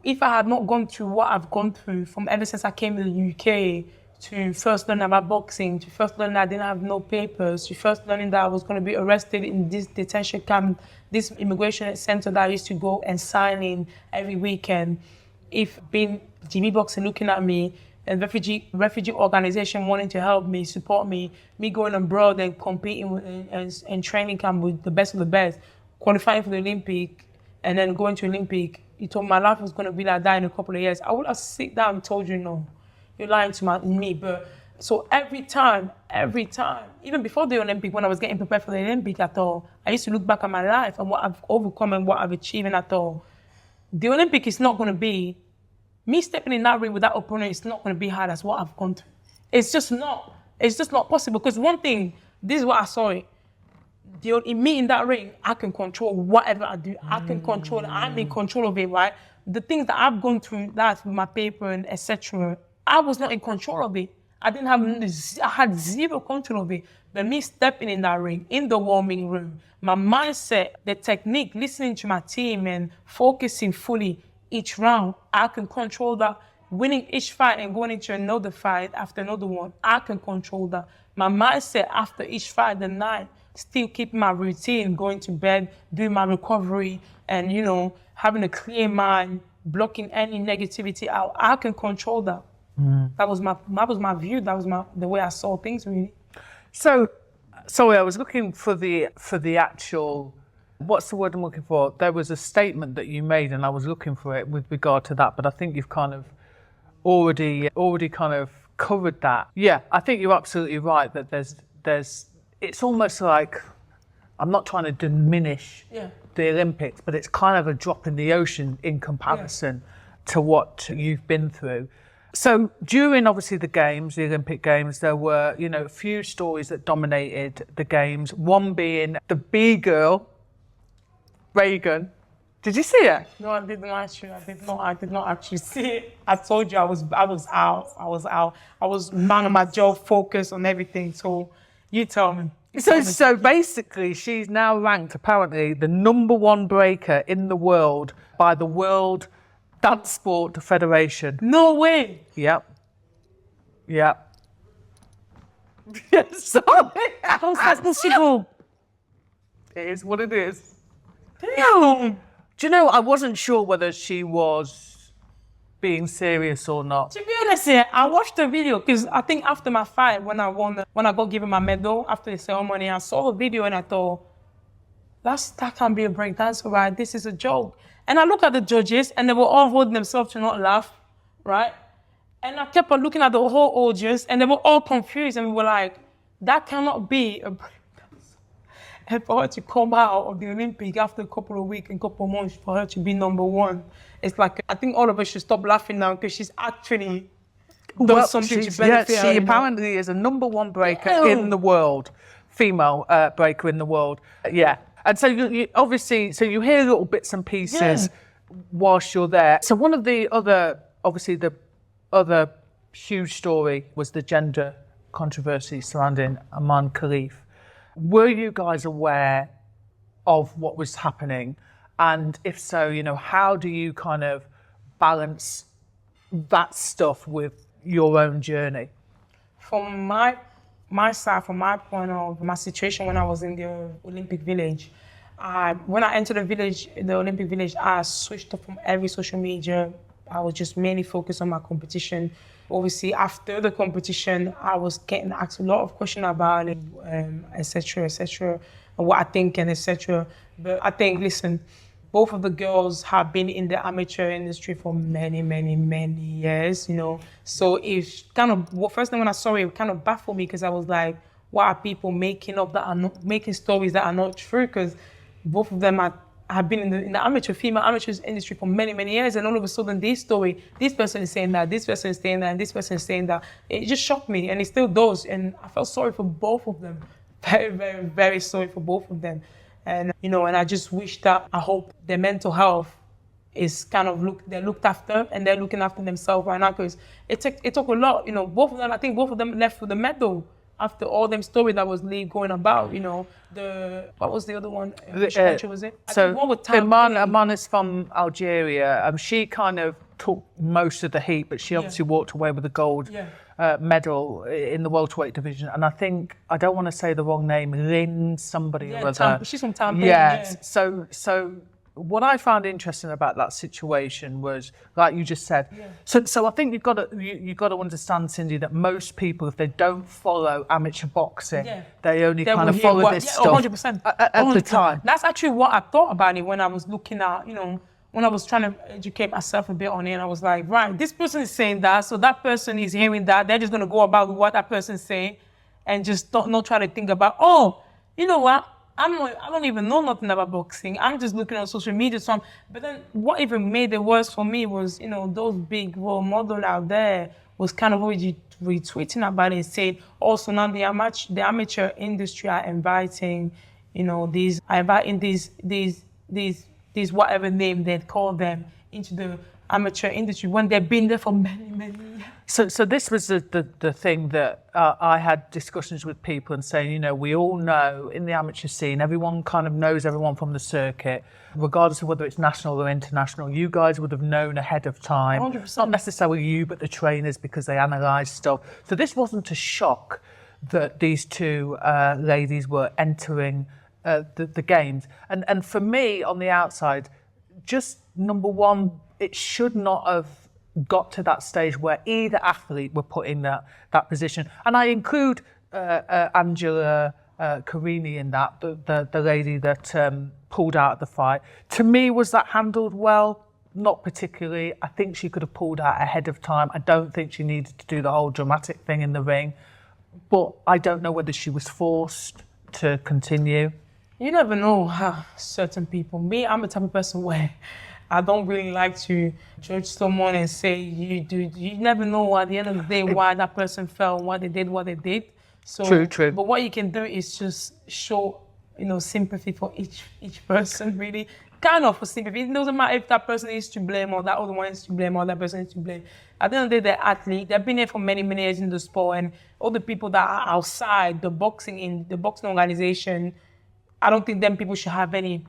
if I had not gone through what I've gone through from ever since I came to the UK, to first learn about boxing, to first learn that I didn't have no papers, to first learning that I was going to be arrested in this detention camp, this immigration center that I used to go and sign in every weekend. If being Jimmy Boxing looking at me, and refugee organization wanting to help me, support me going abroad and competing and training camp with the best of the best, qualifying for the Olympic, and then going to Olympic, you told me my life was going to be like that in a couple of years, I would have sit down and told you no. You're lying to me, but So every time, even before the Olympic, when I was getting prepared for the Olympic, I used to look back at my life and what I've overcome and what I've achieved, and I thought, the Olympic is not going to be, me stepping in that ring with that opponent is not going to be hard as what I've gone through. It's just not possible. Because one thing, this is what I saw it. In me in that ring, I can control whatever I do. I can control it. I'm in control of it, right? The things that I've gone through, that's my paper and etc. I was not in control of it. I had zero control of it. But me stepping in that ring, in the warming room, my mindset, the technique, listening to my team and focusing fully each round, I can control that. Winning each fight and going into another fight after another one, I can control that. My mindset after each fight, the night, still keeping my routine, going to bed, doing my recovery, and having a clear mind, blocking any negativity out. I can control that. That was my view. That was the way I saw things, really. So, sorry, I was looking for the actual. What's the word I'm looking for? There was a statement that you made, and I was looking for it with regard to that. But I think you've kind of already kind of covered that. Yeah, I think you're absolutely right that there's. It's almost like, I'm not trying to diminish the Olympics, but it's kind of a drop in the ocean in comparison to what you've been through. So during obviously the games, the Olympic Games, there were, a few stories that dominated the games. One being the B girl, Reagan. Did you see it? No, I didn't actually. I did not actually see it. I told you I was out. I was man on my job, focused on everything. So you tell me. So basically, she's now ranked apparently the #1 breaker in the world by the World Dance Sport Federation. No way. Yep. Yes, sorry. How's that possible? It is what it is. Damn. Do you know, I wasn't sure whether she was being serious or not. To be honest, I watched the video because I think after my fight, when I got given my medal after the ceremony, I saw the video and I thought, that can't be a breakdancer, right? This is a joke. And I looked at the judges and they were all holding themselves to not laugh, right? And I kept on looking at the whole audience and they were all confused and we were like, that cannot be a breakdancer. And for her to come out of the Olympic after a couple of weeks and couple of months, for her to be #1, it's like, I think all of us should stop laughing now because she's actually done something to benefit her. She apparently is a #1 breaker in the world, female breaker in the world. Yeah. And so you obviously, you hear little bits and pieces whilst you're there. So one of the other, obviously the other huge story was the gender controversy surrounding Aman Khalif. Were you guys aware of what was happening? And if so, how do you kind of balance that stuff with your own journey? From my side, from my point of my situation when I was in the Olympic Village, when I entered the Olympic Village, I switched off from every social media. I was just mainly focused on my competition. Obviously, after the competition, I was getting asked a lot of questions about it, etc., and what I think and etc. But I think, listen, both of the girls have been in the amateur industry for many, many, many years, So first thing when I saw it, it kind of baffled me because I was like, why are people making stories that are not true? Because both of them have been in the female amateur industry for many, many years, and all of a sudden this person is saying that, this person is saying that, and this person is saying that. It just shocked me, and it still does, and I felt sorry for both of them. Very, very, very sorry for both of them. And, and I just wish that, I hope their mental health is kind of they're looked after, and they're looking after themselves right now, because it took a lot, both of them, I think both of them left with a medal. After all them story that was going about, what was the other one? Which country was it? So Aman is from Algeria. She kind of took most of the heat, but she obviously walked away with a gold medal in the welterweight division. And I think, I don't want to say the wrong name, Lynn somebody or other. She's from Tampere. Yeah. So what I found interesting about that situation was, like you just said, so I think you've got to understand, Cindy, that most people, if they don't follow amateur boxing, they only kind of follow this stuff 100%. At the time. That's actually what I thought about it when I was looking at, when I was trying to educate myself a bit on it, I was like, right, this person is saying that, so that person is hearing that. They're just going to go about what that person's saying and just not try to think about, oh, you know what? I don't even know nothing about boxing. I'm just looking on social media. But then what even made it worse for me was, those big role models out there was kind of already retweeting about it, saying also now the amateur industry are inviting, these whatever name they'd call them into the amateur industry when they've been there for many, many years. So this was the thing that I had discussions with people and saying, we all know in the amateur scene, everyone kind of knows everyone from the circuit, regardless of whether it's national or international. You guys would have known ahead of time. 100%. Not necessarily you, but the trainers, because they analyse stuff. So this wasn't a shock that these two ladies were entering the games. And for me, on the outside, just number one, it should not have got to that stage where either athlete were put in that position. And I include Angela Carini in that, the lady that pulled out of the fight. To me, was that handled well? Not particularly. I think she could have pulled out ahead of time. I don't think she needed to do the whole dramatic thing in the ring. But I don't know whether she was forced to continue. You never know how certain people. Me, I'm the type of person where I don't really like to judge someone and say you never know at the end of the day why that person fell, why they did what they did. So, True. But what you can do is just show, sympathy for each person, really. Kind of for sympathy. It doesn't matter if that person is to blame or that other one is to blame or that person is to blame. At the end of the day, they're athletes. They've been here for many, many years in the sport, and all the people that are outside the boxing organization, I don't think them people should have any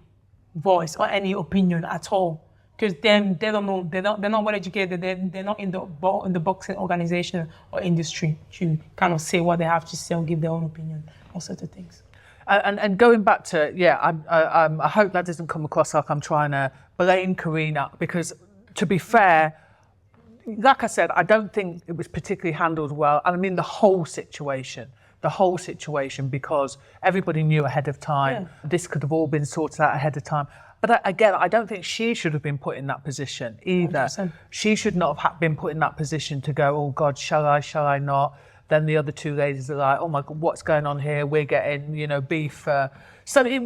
voice or any opinion at all. Because then they don't know, they're not well educated, they're not in the boxing organization or industry to kind of say what they have to say or give their own opinion on certain things. And going back to, I hope that doesn't come across like I'm trying to blame Karina, because to be fair, like I said, I don't think it was particularly handled well. I mean, the whole situation, because everybody knew ahead of time. Yeah. This could have all been sorted out ahead of time. But again, I don't think she should have been put in that position either. 100%. She should not have been put in that position to go, oh God, shall I not? Then the other two ladies are like, oh my God, what's going on here? We're getting, beef. So it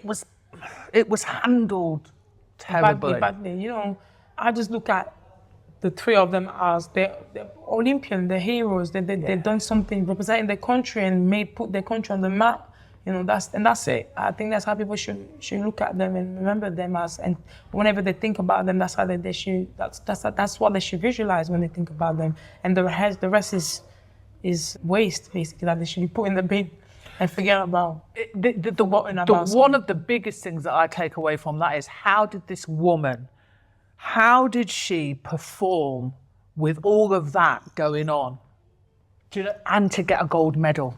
was handled terribly. Badly. I just look at the three of them as they're Olympian, they're heroes. They've done something representing their country and put their country on the map. That's it. I think that's how people should look at them and remember them as. And whenever they think about them, that's how they should. That's what they should visualize when they think about them. And the rest is waste, basically, that they should be put in the bin and forget about. One of the biggest things that I take away from that is how did she perform with all of that going on, and to get a gold medal?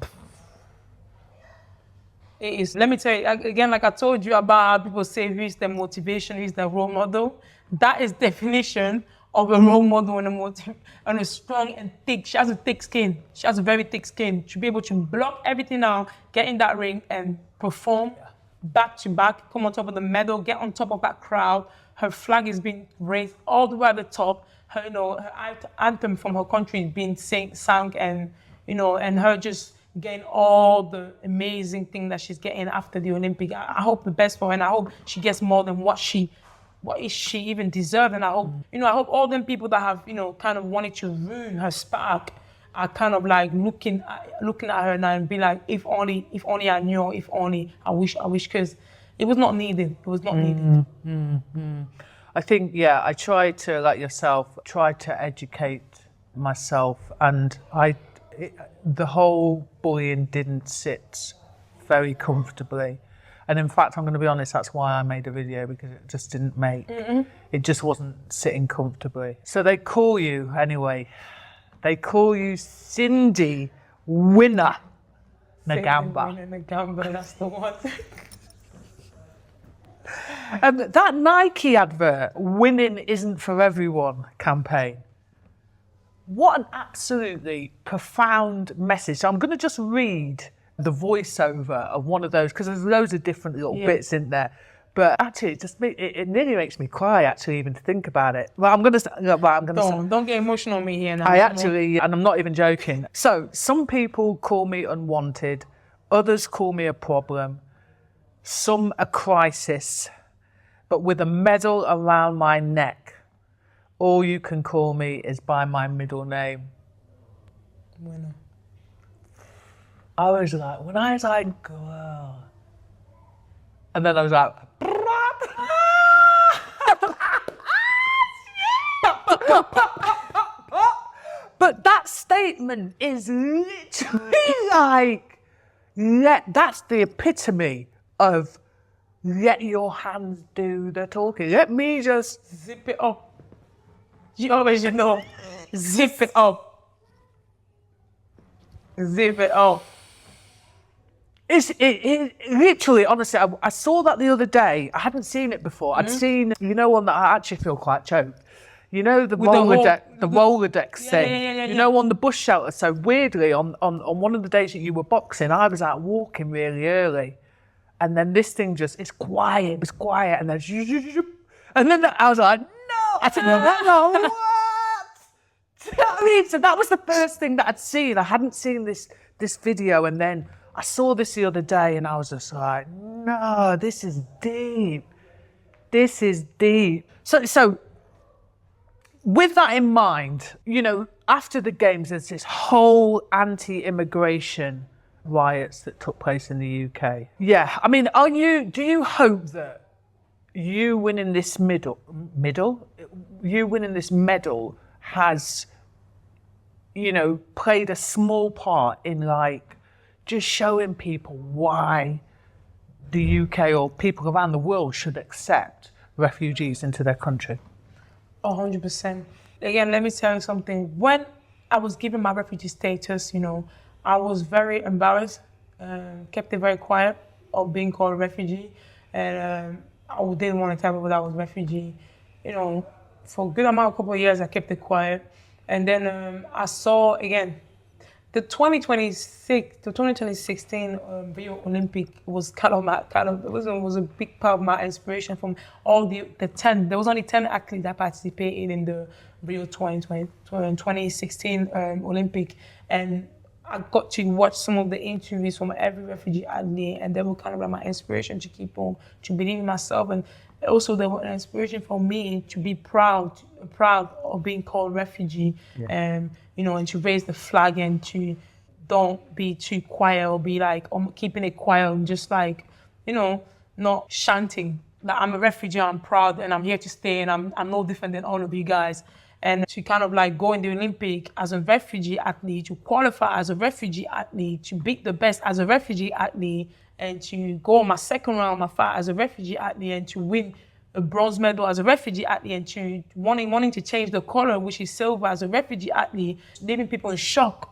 It is. Let me tell you, again, like I told you about how people say who is their motivation, who is their role model. That is definition of a role model and a strong and thick. She has a thick skin. She has a very thick skin. To be able to block everything out, get in that ring and perform back to back, come on top of the medal, get on top of that crowd. Her flag is being raised all the way at the top. Her anthem from her country is being sung, and and her just getting all the amazing thing that she's getting after the Olympic. I hope the best for her, and I hope she gets more than what she even deserved. And I hope, I hope all them people that have, kind of wanted to ruin her spark are kind of like looking at her now and be like, if only I knew, if only I wish, because it was not needed. It was not needed. I think, I tried to, like yourself, educate myself, and the whole bullying didn't sit very comfortably. And in fact, I'm going to be honest, that's why I made a video, because it just didn't it just wasn't sitting comfortably. So they call you, anyway, Cindy Winner Ngamba. Cindy Winner Ngamba, that's the one. That Nike advert, "Winning isn't for everyone" campaign. What an absolutely profound message. So I'm going to just read the voiceover of one of those, because there's loads of different little bits in there. But actually, it nearly makes me cry, actually, even to think about it. Well, I'm going to... Don't get emotional on me here now. And I'm not even joking. So, some people call me unwanted. Others call me a problem. Some a crisis. But with a medal around my neck, all you can call me is by my middle name. Winner. I was like, girl. And then I was like, but that statement is literally like, that's the epitome of let your hands do the talking. Let me just zip it up. You always know. Zip it up. Zip it up. It literally, honestly, I saw that the other day. I hadn't seen it before. I'd seen, one that I actually feel quite choked. You know, the Rolodex thing. Yeah. You know, on the bus shelter. So weirdly, on one of the days that you were boxing, I was out walking really early. And then this thing it's quiet. It was quiet. And then, I was like, no. I said, no, what? Do you know what I mean? So that was the first thing that I'd seen. I hadn't seen this video. And then I saw this the other day and I was just like, no, this is deep. This is deep. So with that in mind, after the games, there's this whole anti-immigration riots that took place in the UK. Yeah, I mean, do you hope that you winning this medal has, played a small part in just showing people why the UK or people around the world should accept refugees into their country? 100%. Again, let me tell you something. When I was given my refugee status, I was very embarrassed, kept it very quiet of being called a refugee. And I didn't want to tell people that I was a refugee. For a good amount, a couple of years, I kept it quiet. And then I saw, again, the 2016 Rio Olympic was was a big part of my inspiration from all the 10. There was only 10 athletes that participated in the Rio 2016 Olympic, and I got to watch some of the interviews from every refugee athlete, and they were kind of like my inspiration to keep on, to believe in myself, and also they were an inspiration for me to be proud of being called refugee, and to raise the flag and to don't be too quiet or be keeping it quiet and just not chanting. I'm a refugee, I'm proud, and I'm here to stay, and I'm no different than all of you guys. And to kind of go in the Olympic as a refugee athlete, to qualify as a refugee athlete, to beat the best as a refugee athlete, and to go on my second round, my fight as a refugee athlete, and to win a bronze medal as a refugee athlete, and to wanting to change the color, which is silver, as a refugee athlete, leaving people in shock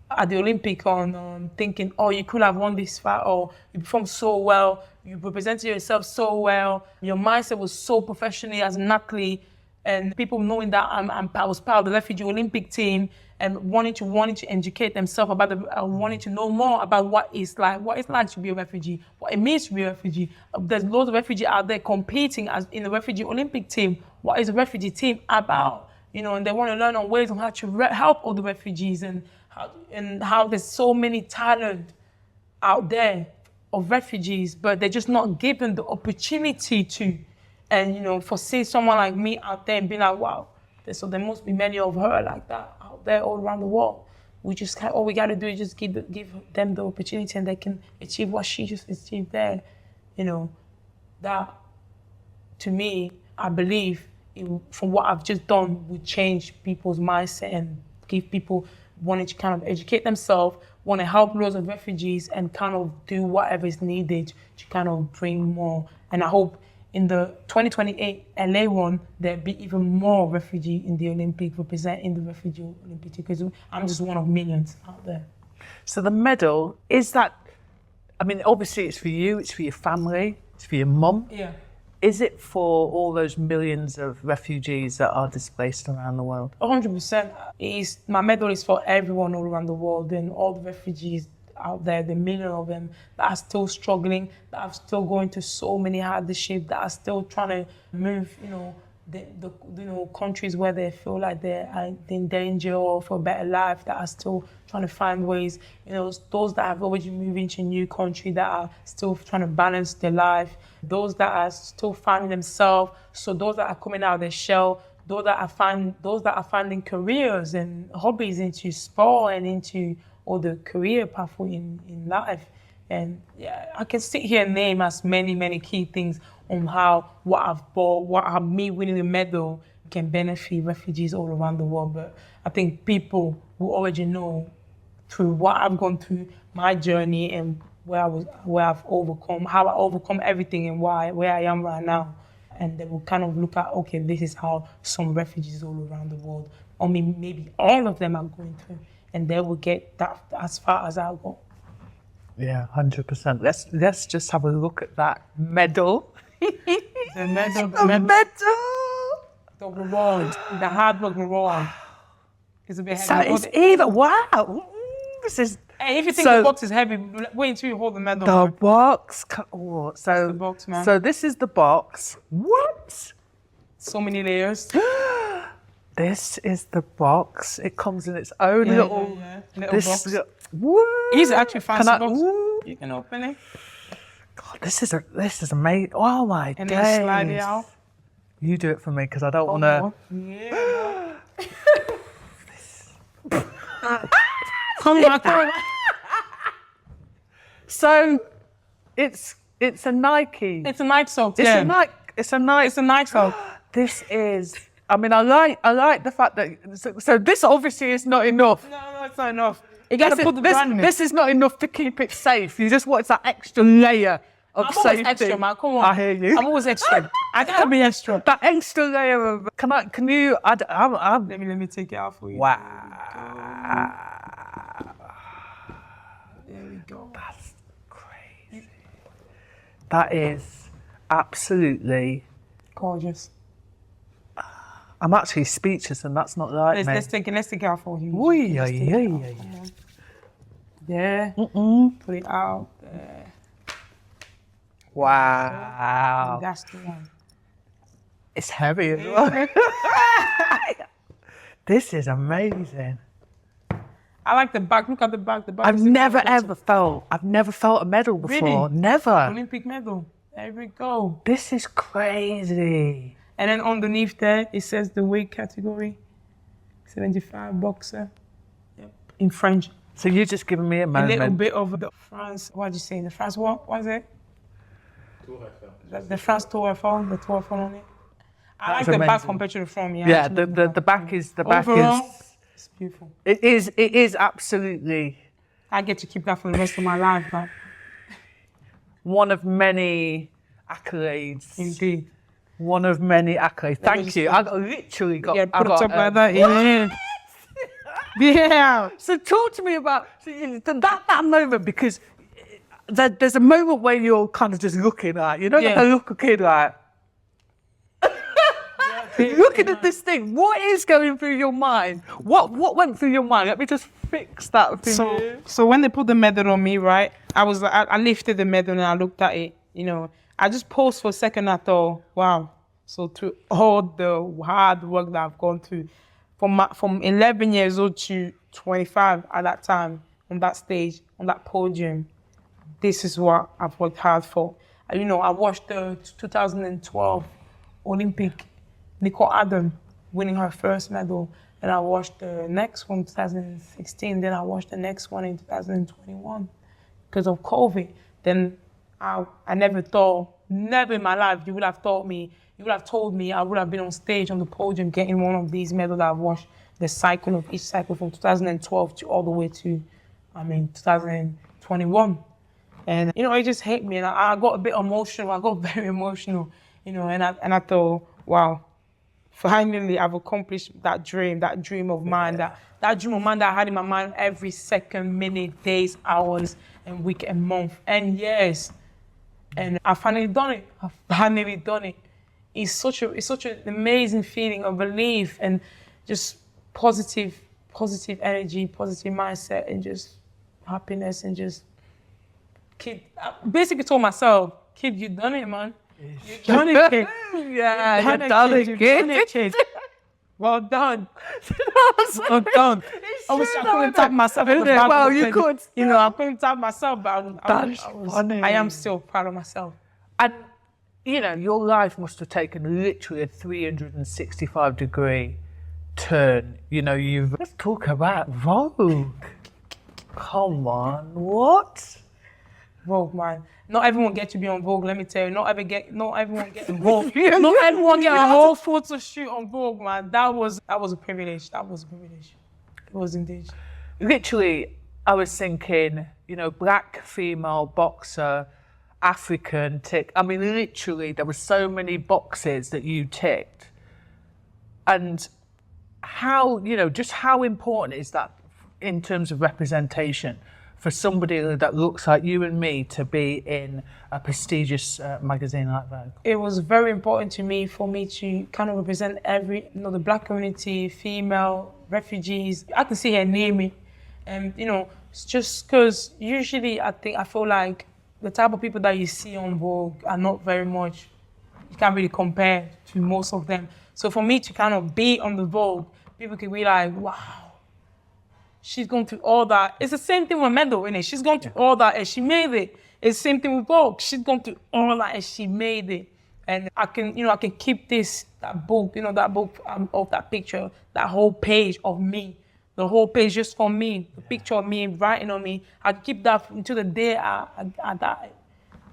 at the Olympic on thinking, oh, you could have won this fight, or you performed so well, you represented yourself so well, your mindset was so professionally as an athlete, and people knowing that I was part of the Refugee Olympic Team and wanting to educate themselves about wanting to know more about what it's like to be a refugee, what it means to be a refugee. There's loads of refugees out there competing as in the Refugee Olympic Team. What is a refugee team about? And they want to learn on ways on how to help all the refugees, and how there's so many talent out there of refugees, but they're just not given the opportunity to. And, for seeing someone like me out there and being like, wow, so there must be many of her like that out there all around the world. All we got to do is just give them the opportunity, and they can achieve what she just achieved there. That, to me, I believe, from what I've just done, would change people's mindset and give people wanting to kind of educate themselves, want to help loads of refugees, and kind of do whatever is needed to kind of bring more. And I hope in the 2028 LA one, there'll be even more refugees in the Olympic representing the Refugee Olympic, because I'm just one of millions out there. So the medal, is that, obviously it's for you, it's for your family, it's for your mum. Yeah. Is it for all those millions of refugees that are displaced around the world? 100%. My medal is for everyone all around the world, and all the refugees out there, the million of them that are still struggling, that are still going through so many hardships, that are still trying to move, the countries where they feel like they're in danger or for a better life, that are still trying to find ways, those that have already moved into a new country that are still trying to balance their life, those that are still finding themselves, so those that are coming out of their shell, those that are finding careers and hobbies into sport and into all the career pathway in life. And yeah, I can sit here and name as many key things on how me winning a medal can benefit refugees all around the world. But I think people who already know through what I've gone through, my journey, and where I've overcome, how I overcome everything and where I am right now. And they will kind of look at, okay, this is how some refugees all around the world, or maybe all of them are going through, and they will get that as far as I go. Yeah, 100%. Let's just have a look at that medal. The medal. The reward, the hard work reward. It's a bit heavy. So it's even, wow. This is. Hey, if you think the box is heavy, wait until you hold the medal. The box. So the box, man. So this is the box. What? So many layers. This is the box. It comes in its own little box. Woo! It's actually fancy box. You can open it. God, this is amazing. Oh my and days. And then slide it out. You do it for me because I don't want to. Yeah. Come on. So, it's a Nike. It's a Nike sock. It's a Nike. It's a Nike sock. This is. I mean, I like the fact that. So this obviously is not enough. No, it's not enough. You got to put the brand in it. This is not enough to keep it safe. You just want that extra layer of safety. I'm always extra, man. Come on. I hear you. I'm always extra. I gotta be extra. That extra layer of. Can you? Let me take it out for you. Wow. There we go. That's crazy. That is absolutely gorgeous. I'm actually speechless, and that's not right. Let's take it out for you. Yeah. Put it out there. Wow. That's the one. It's heavy as well. This is amazing. I like the back. Look at the back. The back. I've never felt a medal before. Really? Never. Olympic medal. There we go. This is crazy. And then underneath there, it says the weight category. 75 boxer. Yep. In French. So you're just giving me a moment. A little bit of the France. What did you say? The France what? What is it? The France Tour Eiffel. The Tour Eiffel on it. I like the back compared to the front. Yeah. The back is Overall, it's beautiful. It is absolutely. I get to keep that for the rest of my life, but one of many accolades. Indeed. One of many accolades. Thank you. I literally got. Yeah, put it up like that. Yeah. Yeah. So talk to me about that moment, because there's a moment where you're kind of just looking at, like look a kid like. Looking at this thing, what is going through your mind? What went through your mind? Let me just fix that for you. So when they put the medal on me, right, I lifted the medal and I looked at it, I just paused for a second. I thought, wow. So through all the hard work that I've gone through, from 11 years old to 25 at that time, on that stage, on that podium, this is what I've worked hard for. I watched the 2012 Olympic, Nicole Adam winning her first medal. And I watched the next one in 2016. Then I watched the next one in 2021 because of COVID. Then I never thought, never in my life, you would have told me I would have been on stage on the podium getting one of these medals. I've watched the cycle of each cycle from 2012 to all the way to, 2021. And, it just hit me. And I got a bit emotional. I got very emotional, and I thought, wow. Finally, I've accomplished that dream of mine, that dream of mine that I had in my mind every second, minute, days, hours, and week, and month, and years. And I finally done it. It's such an amazing feeling of relief and just positive energy, positive mindset, and just happiness and just I basically told myself, kid, you done it, man. You done it, kid. Yeah, you done it, kid. Well done. Well done. Obviously, I couldn't tap myself in the back. Well, you could. You know, I couldn't tap myself, but funny. I am still proud of myself. And, you know, your life must have taken literally a 365-degree turn. You know, let's talk about Vogue. Come on, what? Vogue, man. Not everyone get to be on Vogue, let me tell you. Not everyone get involved. Not everyone get a whole photo shoot on Vogue, man. That was a privilege. That was a privilege. It was indeed. Literally, I was thinking, you know, black female boxer, African tick. I mean, literally, there were so many boxes that you ticked. And how, you know, just how important is that in terms of representation for somebody that looks like you and me to be in a prestigious magazine like that? It was very important to me for me to kind of represent the black community, female, refugees. I can see her near me. And, you know, it's just because usually I feel like the type of people that you see on Vogue are not very much, you can't really compare to most of them. So for me to kind of be on the Vogue, people can be like, wow, she's gone through all that. It's the same thing with Medal, isn't it? She's gone through all that and she made it. It's the same thing with Vogue. She's gone through all that and she made it. And I can keep that book of that picture, that whole page of me, the whole page just for me, the picture of me writing on me. I can keep that until the day I die.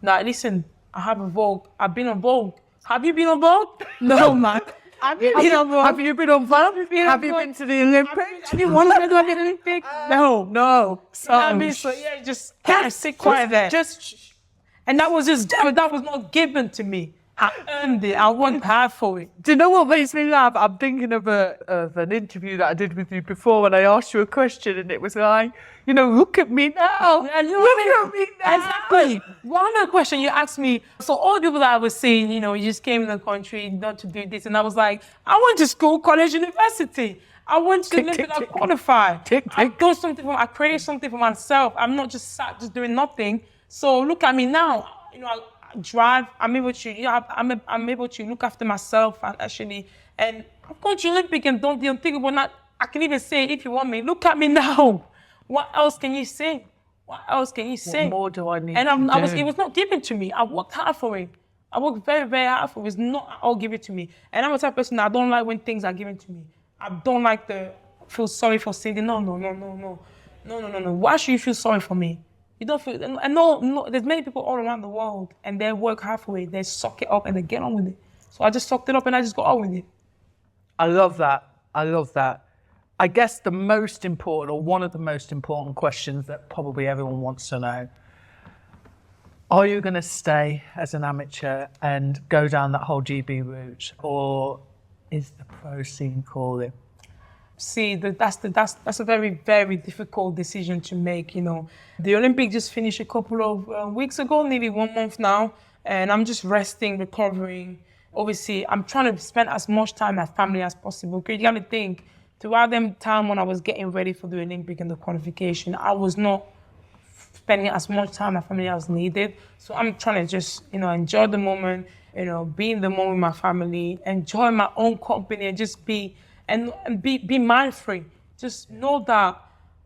Now, listen, I have a Vogue. I've been on Vogue. Have you been on Vogue? No, man. Have you been on Vogue? Have you been on Vogue? Have you been to the Olympics? Have you won to go to the Olympics? No. So yeah, just kind of sit quiet there. And that was not given to me. I earned it. I worked hard for it. Do you know what makes me laugh? I'm thinking of an interview that I did with you before when I asked you a question and it was like, you know, look at me now. Yeah, look at me now. Exactly. One other question you asked me, so all the people that I was saying, you know, you just came in the country not to do this. And I was like, I went to school, college, university. I went to Olympic, I qualified. I've done something I created something for myself. I'm not just sat just doing nothing. So look at me now. You know, I drive. I'm able to look after myself and I've gone to Olympic and don't think about that. I can even say, if you want me, look at me now. What else can you say? What else can you say? What more do I need and to do? It was not given to me. I worked hard for it. I worked very, very hard for it. It's not all given to me. And I'm a type of person that I don't like when things are given to me. I don't like feel sorry for Cindy. No. Why should you feel sorry for me? You don't feel, and no, there's many people all around the world and they work hard for it. They suck it up and they get on with it. So I just sucked it up and I just got on with it. I love that. I guess the most important, or one of the most important questions that probably everyone wants to know, are you going to stay as an amateur and go down that whole GB route, or is the pro scene calling? See, that's a very, very difficult decision to make, you know. The Olympic just finished a couple of weeks ago, maybe 1 month now, and I'm just resting, recovering. Obviously, I'm trying to spend as much time with family as possible. Because you got to think, throughout them time when I was getting ready for the Olympic and the qualification, I was not spending as much time with my family as needed. So I'm trying to just, you know, enjoy the moment, you know, be in the moment with my family, enjoy my own company and just be mind-free. Just know that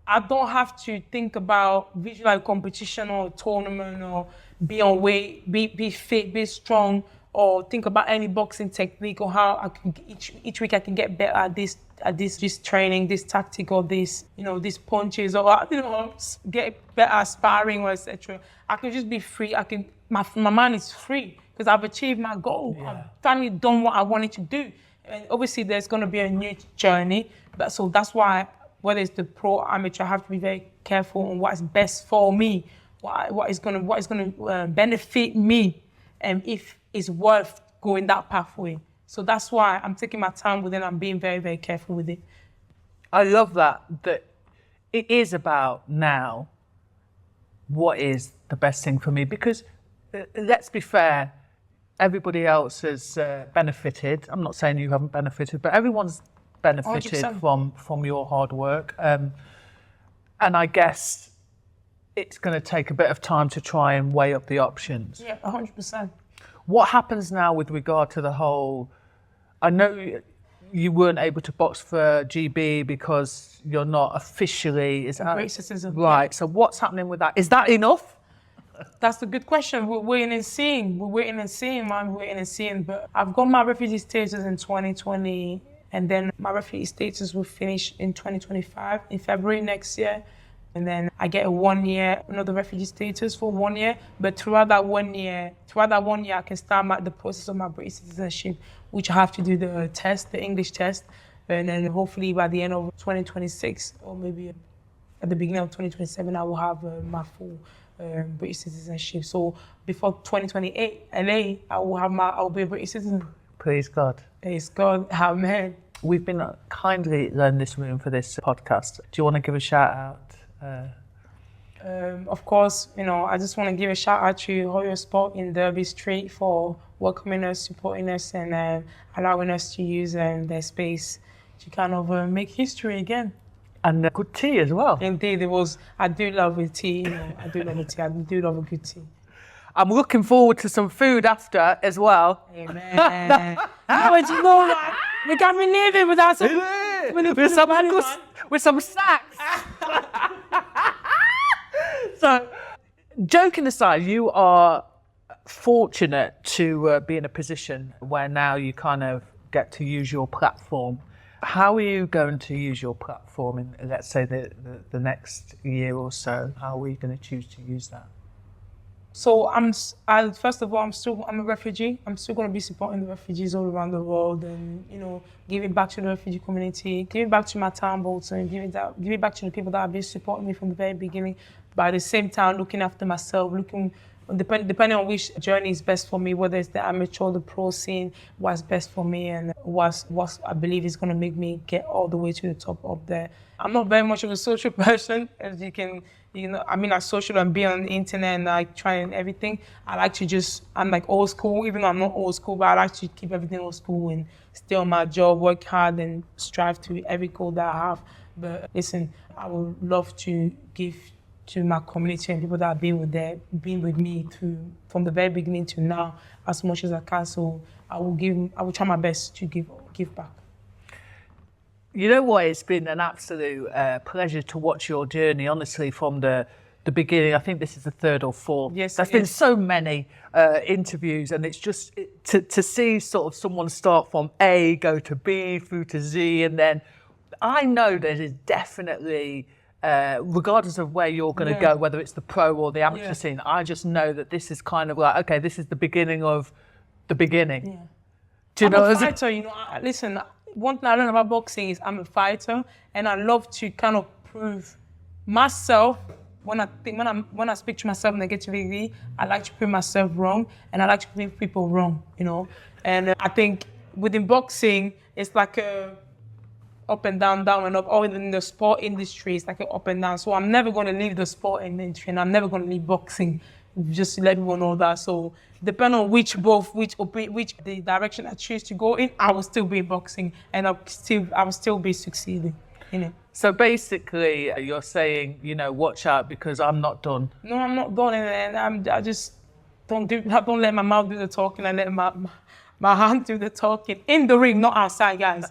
I don't have to think about visual competition or tournament or be on weight, be fit, be strong, or think about any boxing technique or how I can each week I can get better at this training, this tactic, or this, you know, these punches, or, you know, get better at sparring or etc. I can just be free. My mind is free because I've achieved my goal. Yeah. I've finally done what I wanted to do. And obviously there's going to be a new journey, so that's why, whether it's the pro or amateur, I have to be very careful on what is best for me, what is going to benefit me, and if it's worth going that pathway. So that's why I'm taking my time with it. I'm being very, very careful with it. I love that it is about now what is the best thing for me, because let's be fair, everybody else has benefited. I'm not saying you haven't benefited, but everyone's benefited 100%. from your hard work. And I guess it's going to take a bit of time to try and weigh up the options. Yeah, 100%. What happens now with regard to the whole... I know you weren't able to box for GB because you're not officially... Great citizen. Right, so what's happening with that? Is that enough? That's a good question. We're waiting and seeing. We're waiting and seeing, man. We're waiting and seeing. But I've got my refugee status in 2020, and then my refugee status will finish in 2025, in February next year. And then I get another refugee status for 1 year. But throughout that 1 year, I can start the process of my British citizenship, which I have to do the test, the English test. And then hopefully by the end of 2026, or maybe at the beginning of 2027, I will have my full British citizenship. So before 2028, I will be a British citizen. Praise God. Praise God. Amen. We've been kindly lent this room for this podcast. Do you want to give a shout out? Of course, I just want to give a shout out to Royal Sport in Derby Street for welcoming us, supporting us, and allowing us to use their space to kind of make history again. And good tea as well. Indeed, I do love a tea. I do love a tea. I do love a good tea. I'm looking forward to some food after as well. Amen. But you know what? You got me leaving without some... With some snacks. So, joking aside, you are fortunate to be in a position where now you kind of get to use your platform. How are you going to use your platform in, let's say, the next year or so? How are we going to choose to use that? So first of all, I'm a refugee. I'm still going to be supporting the refugees all around the world, and giving back to the refugee community, giving back to my town, Bolton, giving back to the people that have been supporting me from the very beginning. But at the same time, looking after myself, depending on which journey is best for me, whether it's the amateur or the pro scene, what's best for me and what I believe is going to make me get all the way to the top up there. I'm not very much of a social person, as you can, I social and be on the internet and like trying everything. I like to I'm like old school, even though I'm not old school, but I like to keep everything old school and stay on my job, work hard and strive to every goal that I have. But listen, I would love to give to my community and people that have been with me from the very beginning to now as much as I can. So I will try my best to give back. You know what? It's been an absolute pleasure to watch your journey, honestly, from the beginning. I think this is the third or fourth. Yes, there's been so many interviews, and it's just to see sort of someone start from A, go to B, through to Z, and then I know there is definitely, regardless of where you're going to go, whether it's the pro or the amateur scene, I just know that this is kind of like, okay, this is the beginning of the beginning. Yeah. Do you I'm know? a fighter, listen, one thing I learned about boxing is I'm a fighter, and I love to kind of prove myself. When I speak to myself negatively, I like to prove myself wrong, and I like to prove people wrong, And I think within boxing, it's like a up and down, down and up. Or in the sport industry, it's like an up and down. So I'm never going to leave the sport industry, and I'm never going to leave boxing. Just to let people know that. So depending on which the direction I choose to go in, I will still be boxing, and I will still be succeeding in it. So basically, you're saying, watch out because I'm not done. No, I'm not done, and I just don't let my mouth do the talking. I let my hand do the talking in the ring, not outside, guys.